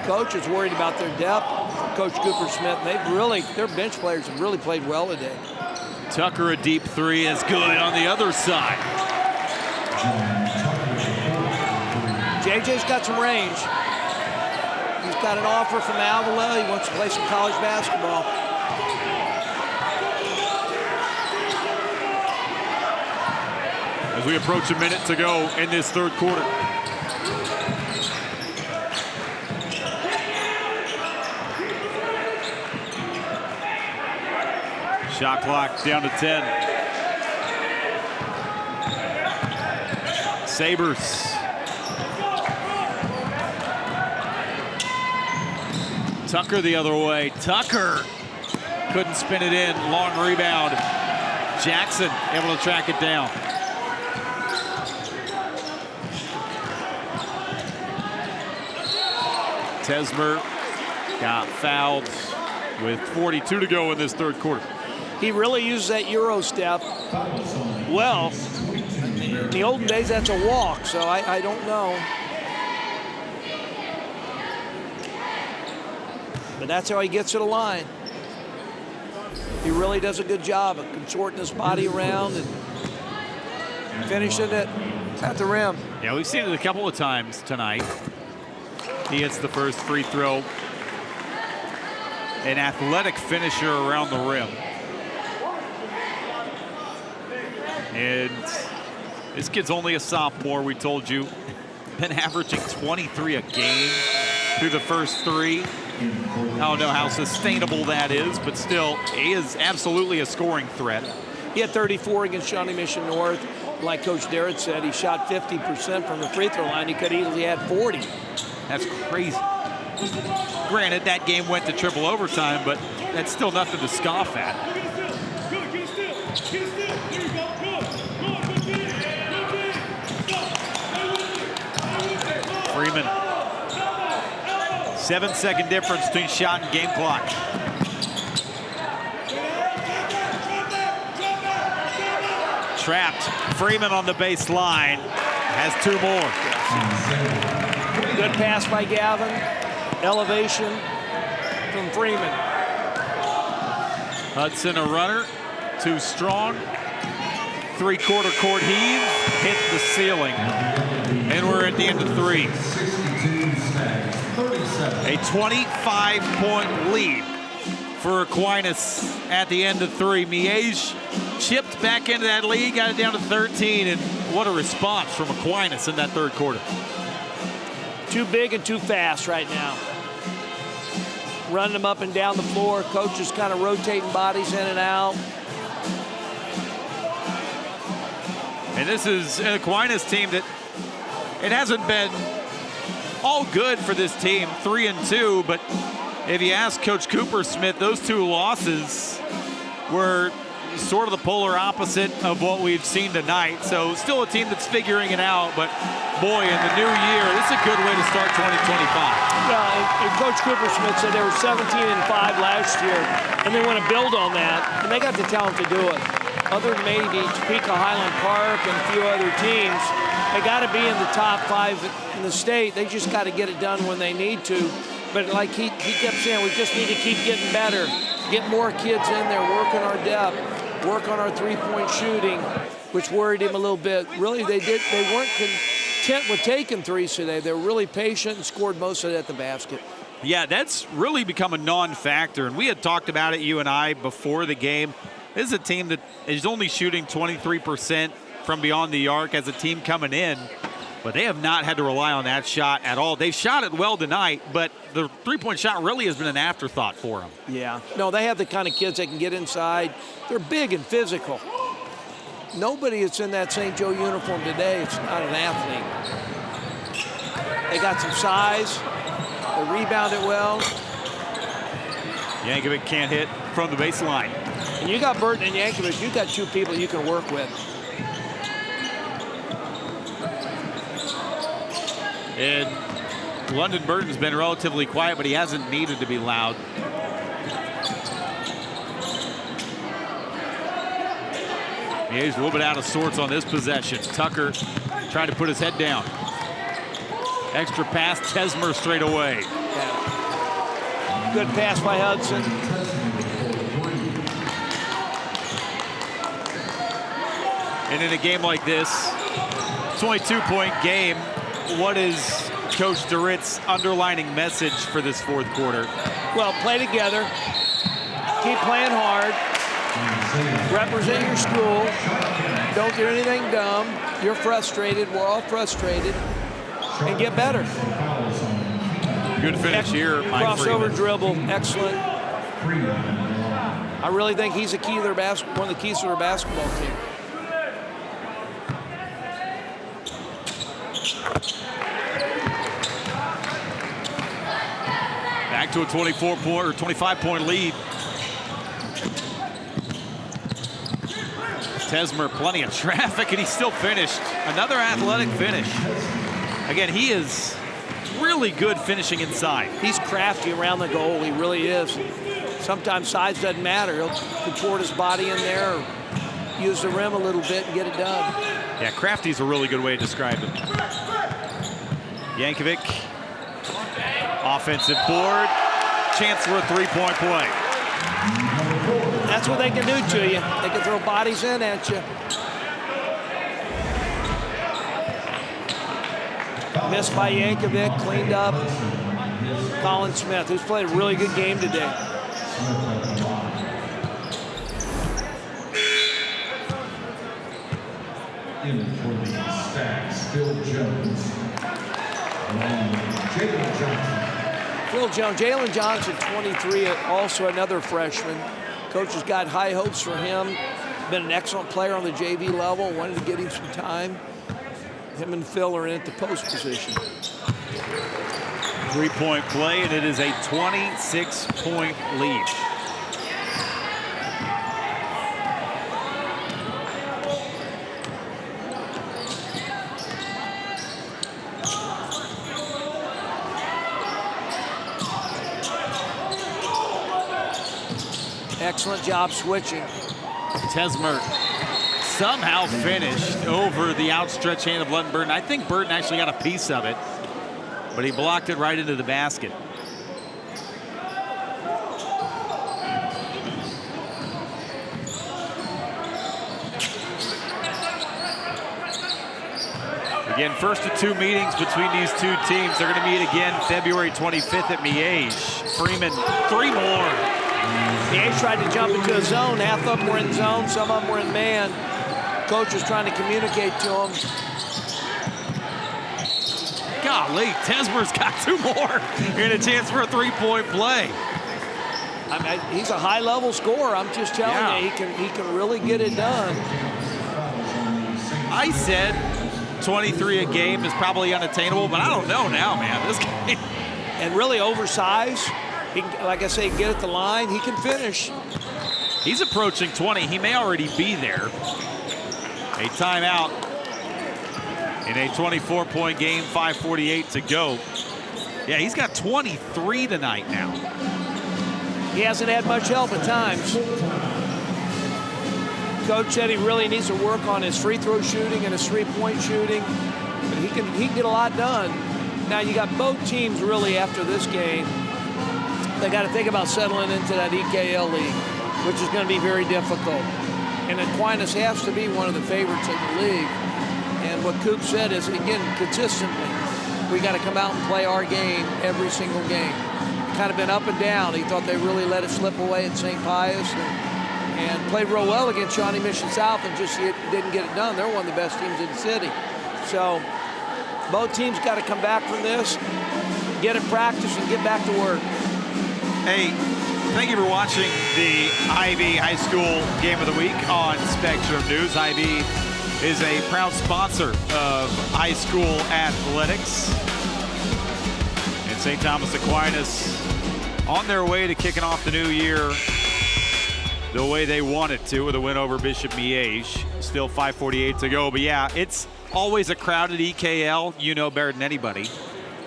Coach is worried about their depth. Coach Cooper Smith, their bench players have really played well today. Tucker, a deep 3 is good on the other side. JJ's got some range. He's got an offer from Avila. He wants to play some college basketball. As we approach a minute to go in this third quarter. Shot clock down to 10. Sabres. Tucker the other way. Tucker couldn't spin it in. Long rebound. Jackson able to track it down. Tesmer got fouled with 42 to go in this third quarter. He really used that Euro step well. In the olden days, that's a walk, so I don't know. But that's how he gets to the line. He really does a good job of consorting his body around and finishing it at the rim. Yeah, we've seen it a couple of times tonight. He hits the first free throw. An athletic finisher around the rim. And This kid's only a sophomore, we told you. Been averaging 23 a game through the first 3. I don't know how sustainable that is, but still, he is absolutely a scoring threat. He had 34 against Shawnee Mission North. Like Coach Darrett said, he shot 50% from the free throw line. He could easily had 40. That's crazy. Granted, that game went to triple overtime, but that's still nothing to scoff at. Freeman. 7-second difference between shot and game clock. Trapped. Freeman on the baseline. Has 2 more. Good pass by Gavin. Elevation from Freeman. Hudson a runner. Too strong. 3/4 court heave. Hit the ceiling. And we're at the end of 3. A 25-point lead for Aquinas at the end of 3. Miege chipped back into that lead, got it down to 13, and what a response from Aquinas in that 3rd quarter. Too big and too fast right now. Running them up and down the floor. Coach is kind of rotating bodies in and out. And this is an Aquinas team that it hasn't been all good for this team, 3-2, but if you ask Coach Cooper Smith, those 2 losses were sort of the polar opposite of what we've seen tonight. So still a team that's figuring it out, but boy, in the new year, this is a good way to start 2025. Well, and Coach Cooper Smith said they were 17-5 last year, and they want to build on that, and they got the talent to do it. Other than maybe Topeka, Highland Park, and a few other teams, they got to be in the top 5 in the state. They just got to get it done when they need to. But like he kept saying, we just need to keep getting better, get more kids in there, work on our depth, work on our 3-point shooting, which worried him a little bit. Really, they weren't content with taking threes today. They were really patient and scored most of it at the basket. Yeah, that's really become a non-factor, and we had talked about it, you and I, before the game. This is a team that is only shooting 23% from beyond the arc as a team coming in, but they have not had to rely on that shot at all. They've shot it well tonight, but the 3-point shot really has been an afterthought for them. Yeah. No, they have the kind of kids that can get inside. They're big and physical. Nobody that's in that St. Joe uniform today is not an athlete. They got some size. They rebound it well. Yankovic can't hit from the baseline. And you got Burton and Yankovic. You got 2 people you can work with. And London Burton's been relatively quiet, but he hasn't needed to be loud. He's a little bit out of sorts on this possession. Tucker trying to put his head down. Extra pass, Tesmer straight away. Yeah. Good pass by Hudson. And in a game like this, it's only a 2-point game. What is Coach Darrett's underlining message for this 4th quarter? Well, play together. Keep playing hard. Represent your school. Don't do anything dumb. You're frustrated. We're all frustrated. And get better. Good finish here, Mike Crossover Freeman. dribble, excellent. I really think he's a key to their one of the keys to their basketball team. Back to a 24-point or 25-point lead. Tesmer, plenty of traffic, and he still finished. Another athletic finish. Again, he is really good finishing inside. He's crafty around the goal. He really is. Sometimes size doesn't matter. He'll contort his body in there, or use the rim a little bit and get it done. Yeah, crafty's a really good way to describe it. Yankovic, offensive board, chance for a 3-point play. That's what they can do to you. They can throw bodies in at you. Missed by Yankovic, cleaned up. Colin Smith, who's played a really good game today. In for the Phil Jones, Jalen Johnson, 23, also another freshman. Coach has got high hopes for him. Been an excellent player on the JV level. Wanted to get him some time. Him and Phil are in at the post position. 3-point play, and it is a 26-point lead. Excellent job switching. Tesmer somehow finished over the outstretched hand of London Burton. I think Burton actually got a piece of it, but he blocked it right into the basket. Again, first of two meetings between these two teams. They're going to meet again February 25th at Miege. Freeman, 3 more. Miege tried to jump into a zone. Half of them were in zone, some of them were in man. Coach was trying to communicate to him. Golly, Tesmer's got 2 more and a chance for a 3-point play. I mean, he's a high-level scorer. I'm just telling you, he can really get it done. I said 23 a game is probably unattainable, but I don't know now, man. This guy. And really oversized. He, like I say, get at the line. He can finish. He's approaching 20. He may already be there. A timeout in a 24-point game, 5:48 to go. Yeah, he's got 23 tonight now. He hasn't had much help at times. Coach said he really needs to work on his free throw shooting and his 3-point shooting. But he can get a lot done. Now you got both teams really after this game. They got to think about settling into that EKL league, which is going to be very difficult. And Aquinas has to be one of the favorites in the league. And what Coop said is, again, consistently, we got to come out and play our game every single game. Kind of been up and down. He thought they really let it slip away at St. Pius and played real well against Shawnee Mission South and just didn't get it done. They're one of the best teams in the city. So both teams got to come back from this, get in practice, and get back to work. Hey, thank you for watching the Ivy High School Game of the Week on Spectrum News. Ivy is a proud sponsor of high school athletics. And St. Thomas Aquinas on their way to kicking off the new year the way they wanted to with a win over Bishop Miege. Still 5:48 to go. But yeah, it's always a crowded EKL. You know better than anybody.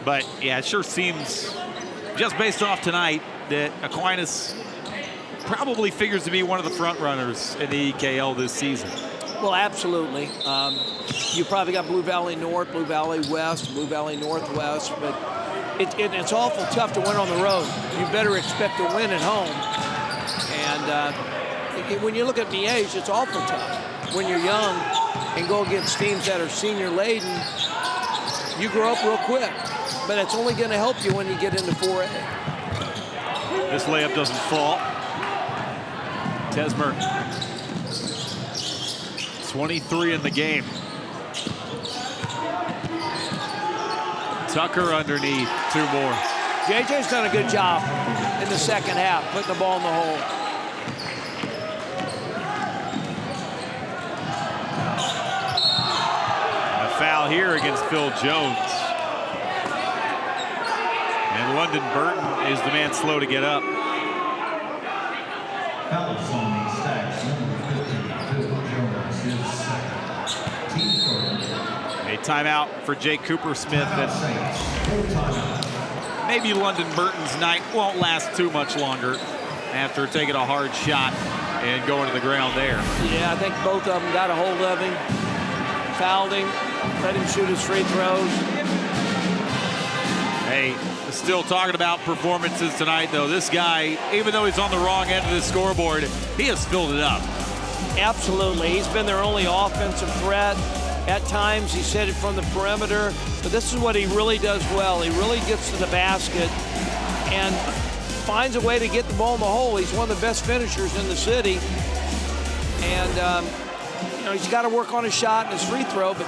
But yeah, it sure seems, just based off tonight, that Aquinas probably figures to be one of the front runners in the EKL this season. Well, absolutely. You probably got Blue Valley North, Blue Valley West, Blue Valley Northwest, but it's awful tough to win on the road. You better expect to win at home. And when you look at Miege, it's awful tough. When you're young and go against teams that are senior laden, you grow up real quick. But it's only going to help you when you get into 4A. This layup doesn't fall. Tesmer, 23 in the game. Tucker underneath, 2 more. JJ's done a good job in the second half, putting the ball in the hole. A foul here against Phil Jones. And London Burton is the man slow to get up. Fouls on the stacks, number 52, Jones, his second. Team third. A timeout for Jake Cooper-Smith. And maybe London Burton's night won't last too much longer after taking a hard shot and going to the ground there. Yeah, I think both of them got a hold of him, fouled him, let him shoot his free throws. Hey, still talking about performances tonight, though. This guy, even though he's on the wrong end of the scoreboard, he has filled it up. Absolutely. He's been their only offensive threat. At times, he's hit it from the perimeter. But this is what he really does well. He really gets to the basket and finds a way to get the ball in the hole. He's one of the best finishers in the city. And, you know, he's got to work on his shot and his free throw, but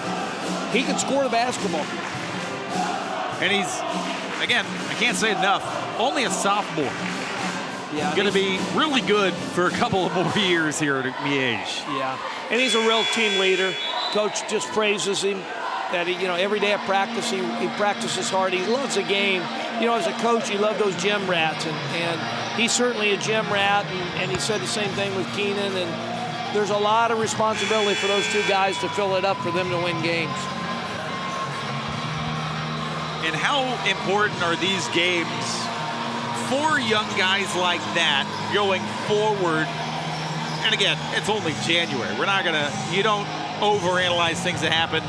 he can score the basketball. And he's, again, I can't say enough, only a sophomore. Yeah, Going to be really good for a couple of more years here at Miege. Yeah, and he's a real team leader. Coach just praises him that he, every day at practice he practices hard. He loves the game. As a coach, you love those gym rats, and he's certainly a gym rat. And he said the same thing with Keenan. And there's a lot of responsibility for those two guys to fill it up for them to win games. And how important are these games for young guys like that going forward? And again, it's only January. You don't overanalyze things that happen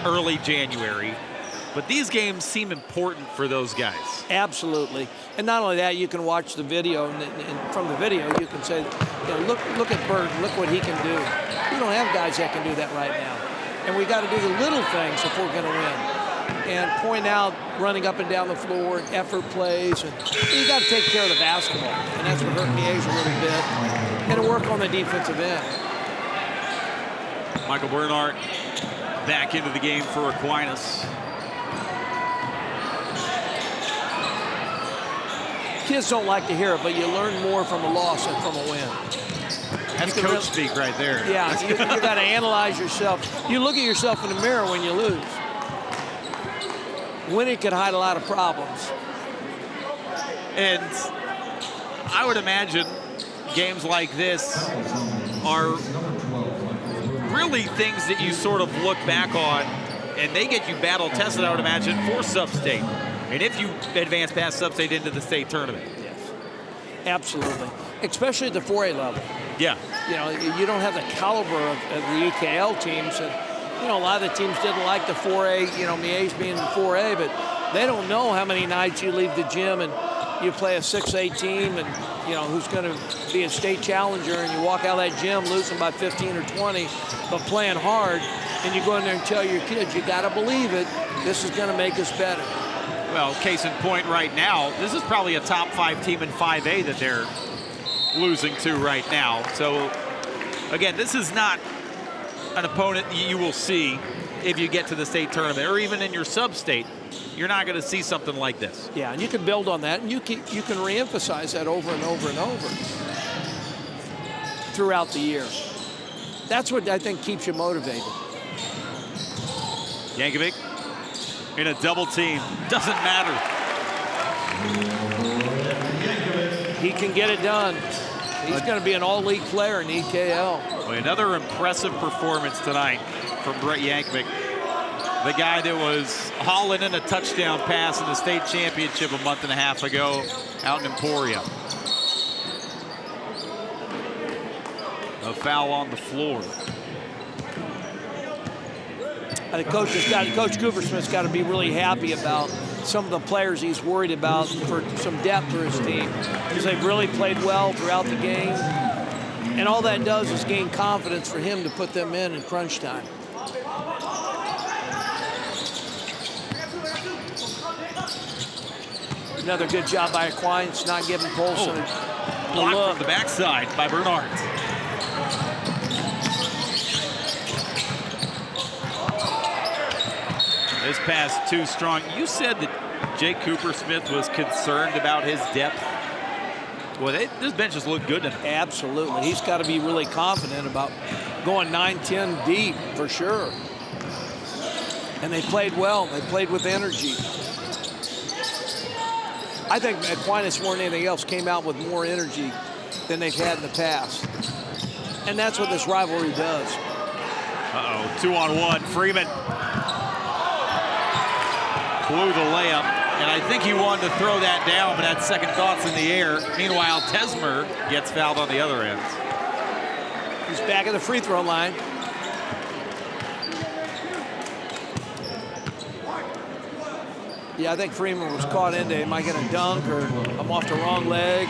early January, but these games seem important for those guys. Absolutely. And not only that, you can watch the video, and from the video you can say, look at Burton, look what he can do. We don't have guys that can do that right now. And we got to do the little things if we're going to win. And point out running up and down the floor, and effort plays, and you got to take care of the basketball. And that's what hurt Miege a little bit. And to work on the defensive end. Michael Bernhardt back into the game for Aquinas. Kids don't like to hear it, but you learn more from a loss than from a win. That's coach speak right there. Yeah, you got to analyze yourself. You look at yourself in the mirror when you lose. Winning can hide a lot of problems. And I would imagine games like this are really things that you sort of look back on, and they get you battle tested, I would imagine, for sub-state. And if you advance past sub-state into the state tournament. Yes, absolutely. Especially at the 4A level. Yeah. You don't have the caliber of the EKL teams. And, a lot of the teams didn't like the 4A, Miege being in 4A, but they don't know how many nights you leave the gym and you play a 6A team and, who's going to be a state challenger, and you walk out of that gym losing by 15 or 20, but playing hard, and you go in there and tell your kids, you got to believe it, this is going to make us better. Well, case in point right now, this is probably a top 5 team in 5A that they're losing to right now. So, again, this is not an opponent you will see if you get to the state tournament, or even in your sub-state. You're not going to see something like this. Yeah, and you can build on that, and you can reemphasize that over and over and over throughout the year. That's what I think keeps you motivated. Yankovic in a double team. Doesn't matter. He can get it done. He's going to be an all-league player in EKL. Another impressive performance tonight from Brett Yankovic. The guy that was hauling in a touchdown pass in the state championship a month and a half ago out in Emporia. A foul on the floor. I think Coach Coopersmith's got to be really happy about some of the players he's worried about for some depth for his team, because they've really played well throughout the game. And all that does is gain confidence for him to put them in crunch time. Another good job by Aquinas, not giving Colson a block look. from the backside by Bernhardt. This pass too strong. You said that Jake Coopersmith was concerned about his depth. Well, this bench has looked good to him. Absolutely. He's got to be really confident about going 9-10 deep for sure. And they played well. They played with energy. I think Aquinas, more than anything else, came out with more energy than they've had in the past. And that's what this rivalry does. Uh-oh, 2-on-1. Freeman blew the layup, and I think he wanted to throw that down, but had second thoughts in the air. Meanwhile, Tesmer gets fouled on the other end. He's back at the free throw line. Yeah, I think Freeman was caught into, am I going to dunk, or I'm off the wrong leg?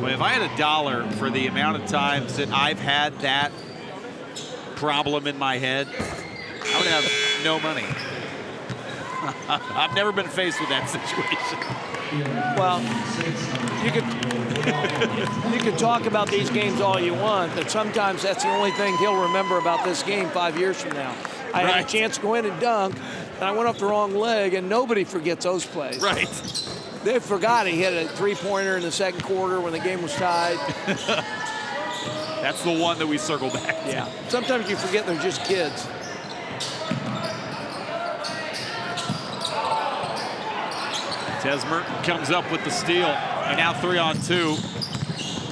Well, if I had $1 for the amount of times that I've had that problem in my head, I would have no money. I've never been faced with that situation. Well, you could talk about these games all you want, but sometimes that's the only thing he'll remember about this game 5 years from now. I had a chance to go in and dunk, and I went off the wrong leg, and nobody forgets those plays. Right. They forgot he hit a three-pointer in the second quarter when the game was tied. That's the one that we circle back to. Yeah. Sometimes you forget they're just kids. Tesmer comes up with the steal. And now 3-on-2.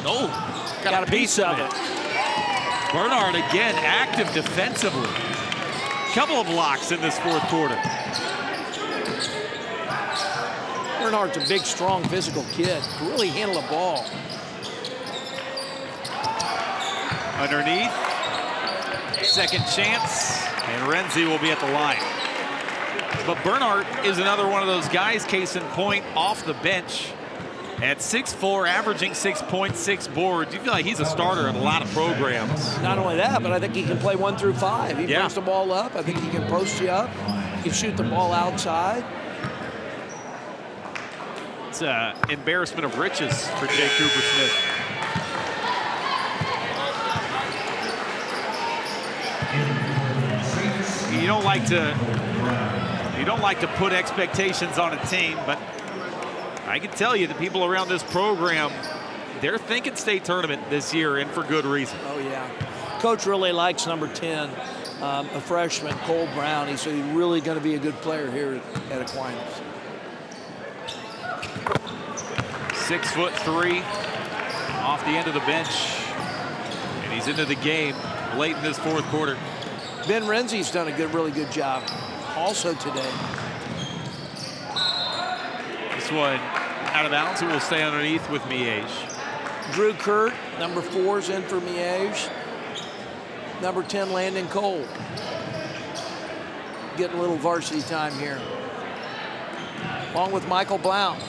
Oh, got a piece of it. Bernard again active defensively. Couple of blocks in this fourth quarter. Bernard's a big, strong, physical kid. Can really handle a ball. Underneath. Second chance. And Renzi will be at the line. But Bernard is another one of those guys, case in point, off the bench. At 6'4", averaging 6 points, 6 boards. You feel like he's a starter in a lot of programs. Not only that, but I think he can play 1 through 5. He brings the ball up. I think he can post you up. He can shoot the ball outside. It's an embarrassment of riches for Jay Cooper-Smith. You don't like to put expectations on a team, but I can tell you the people around this program, they're thinking state tournament this year, and for good reason. Oh, yeah. Coach really likes number 10, a freshman, Cole Brown. He said he's really going to be a good player here at Aquinas. 6'3", off the end of the bench, and he's into the game late in this fourth quarter. Ben Renzi's done a really good job also today. This one out of bounds. It will stay underneath with Miege. Drew Kurt, number 4, is in for Miege. Number 10, Landon Cole. Getting a little varsity time here. Along with Michael Blount.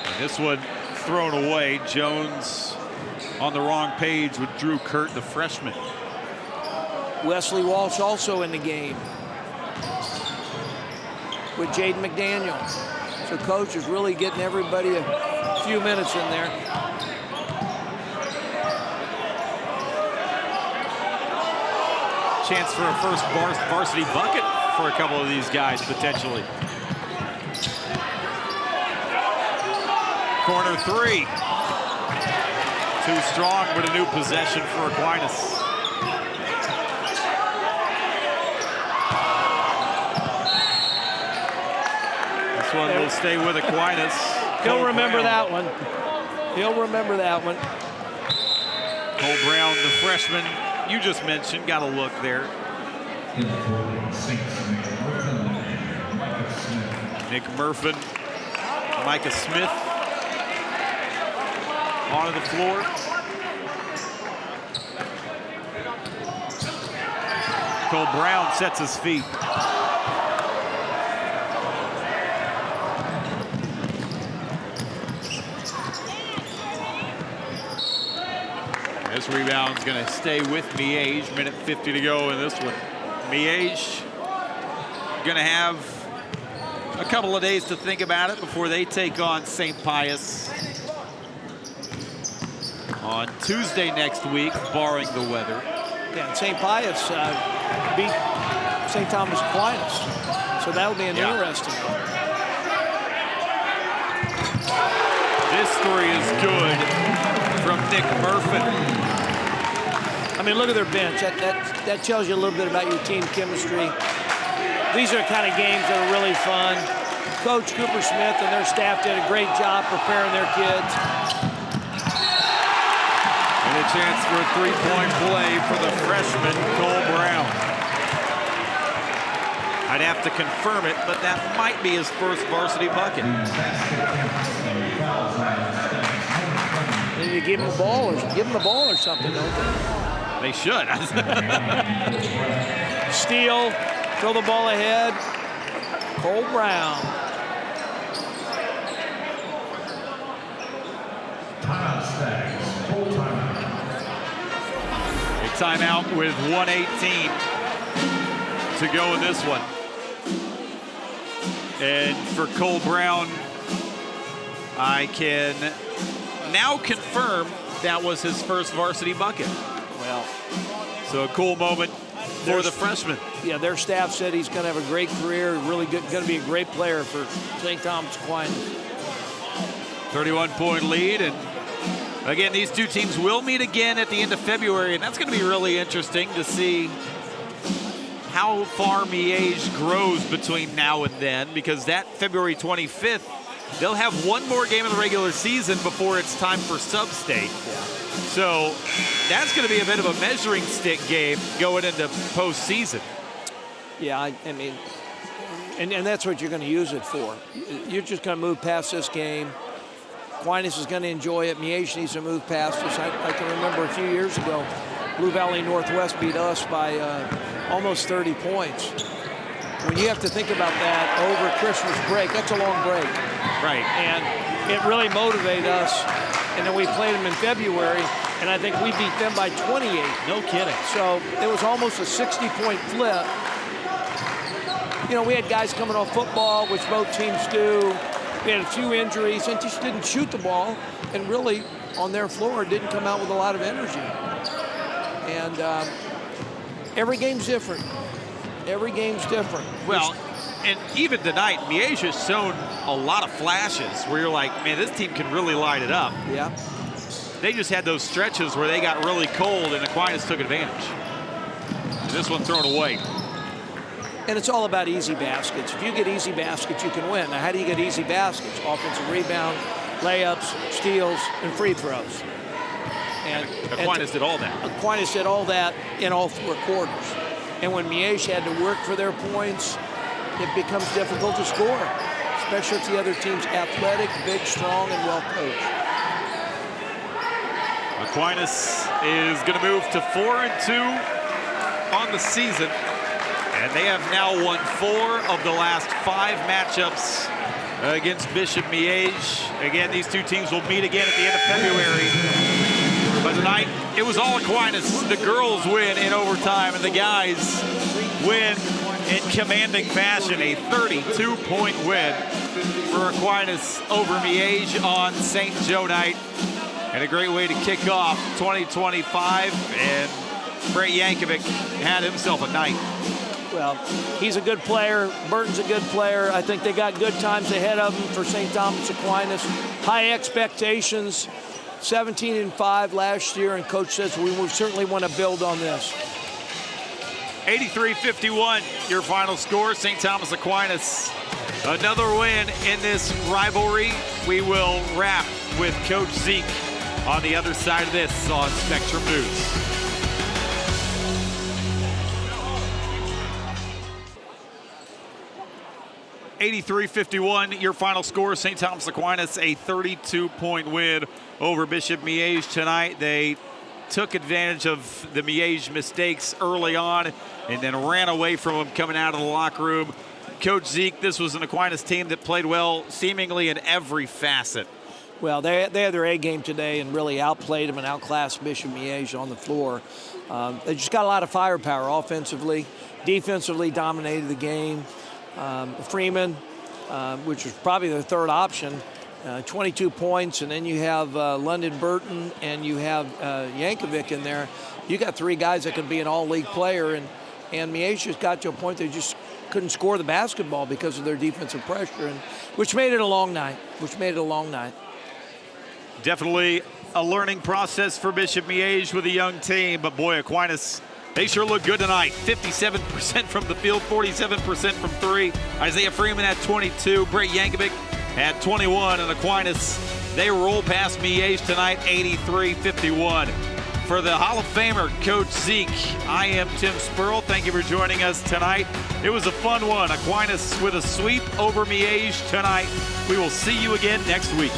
And this one thrown away. Jones on the wrong page with Drew Kurt, the freshman. Wesley Walsh also in the game with Jaden McDaniel. So coach is really getting everybody a few minutes in there. Chance for a first varsity bucket for a couple of these guys, potentially. Corner 3. Too strong, but a new possession for Aquinas. This one will stay with Aquinas. He'll remember that one. He'll remember that one. Cole Brown, the freshman you just mentioned, got a look there. Nick Murphin, Micah Smith onto the floor. Cole Brown sets his feet. This rebound's going to stay with Miege. Minute 50 to go in this one. Miege going to have a couple of days to think about it before they take on St. Pius on Tuesday next week, barring the weather. Yeah, and St. Pius beat St. Thomas Aquinas, so that'll be an interesting one. This three is good from Nick Murphin. I mean, look at their bench. That tells you a little bit about your team chemistry. These are the kind of games that are really fun. Coach Cooper Smith and their staff did a great job preparing their kids. And a chance for a three-point play for the freshman, Cole Brown. I'd have to confirm it, but that might be his first varsity bucket. Maybe you give him the ball or something, don't they? They should. Steal, throw the ball ahead. Cole Brown. A timeout with 1:18 to go in this one. And for Cole Brown, I can now confirm that was his first varsity bucket. Well, so a cool moment for the freshman. Yeah, their staff said he's going to have a great career, really good, going to be a great player for St. Thomas Aquinas. 31-point lead. And again, these two teams will meet again at the end of February, and that's going to be really interesting to see how far Miege grows between now and then, because that February 25th, they'll have one more game of the regular season before it's time for sub-state. So that's going to be a bit of a measuring stick game going into postseason. Yeah, I mean, and that's what you're going to use it for. You're just going to move past this game. Aquinas is going to enjoy it. Miege needs to move past us. I can remember a few years ago, Blue Valley Northwest beat us by almost 30 points. When you have to think about that over Christmas break, that's a long break. Right. And it really motivated us. And then we played them in February, and I think we beat them by 28. No kidding. So it was almost a 60-point flip. You know, we had guys coming off football, which both teams do. We had a few injuries and just didn't shoot the ball, and really on their floor didn't come out with a lot of energy. And every game's different. Every game's different. Well, and even tonight, Miege has shown a lot of flashes where you're like, man, this team can really light it up. Yeah. They just had those stretches where they got really cold, and Aquinas took advantage. And this one thrown away. And it's all about easy baskets. If you get easy baskets, you can win. Now, how do you get easy baskets? Offensive rebound, layups, steals, and free throws. And Aquinas did all that. Aquinas did all that in all four quarters. And when Miege had to work for their points, it becomes difficult to score, especially if the other team's athletic, big, strong, and well-coached. Aquinas is going to move to 4-2 on the season. And they have now won 4 of the last 5 matchups against Bishop Miege. Again, these two teams will meet again at the end of February. But tonight, it was all Aquinas. The girls win in overtime, and the guys win in commanding fashion. A 32-point win for Aquinas over Miege on St. Joe night. And a great way to kick off 2025. And Brett Yankovic had himself a night. Well, he's a good player. Burton's a good player. I think they got good times ahead of him for St. Thomas Aquinas. High expectations. 17-5 last year, and Coach says we certainly want to build on this. 83-51, your final score. St. Thomas Aquinas, another win in this rivalry. We will wrap with Coach Zeke on the other side of this on Spectrum News. (83-51) your final score. St. Thomas Aquinas, a 32-point win over Bishop Miege tonight. They took advantage of the Miege mistakes early on and then ran away from them coming out of the locker room. Coach Zeke, this was an Aquinas team that played well seemingly in every facet. Well, they had their A game today and really outplayed them and outclassed Bishop Miege on the floor. They just got a lot of firepower offensively. Defensively dominated the game. Freeman, which was probably their third option, 22 points, and then you have London Burton and you have Yankovic in there. You got 3 guys that could be an all-league player, and Miege just got to a point they just couldn't score the basketball because of their defensive pressure, and which made it a long night. Definitely a learning process for Bishop Miege with a young team, but boy, Aquinas, they sure look good tonight. 57% from the field, 47% from 3. Isaiah Freeman had 22. Brett Yankovic had 21. And Aquinas, they roll past Miege tonight, 83-51. For the Hall of Famer, Coach Zeke, I am Tim Spurl. Thank you for joining us tonight. It was a fun one. Aquinas with a sweep over Miege tonight. We will see you again next week.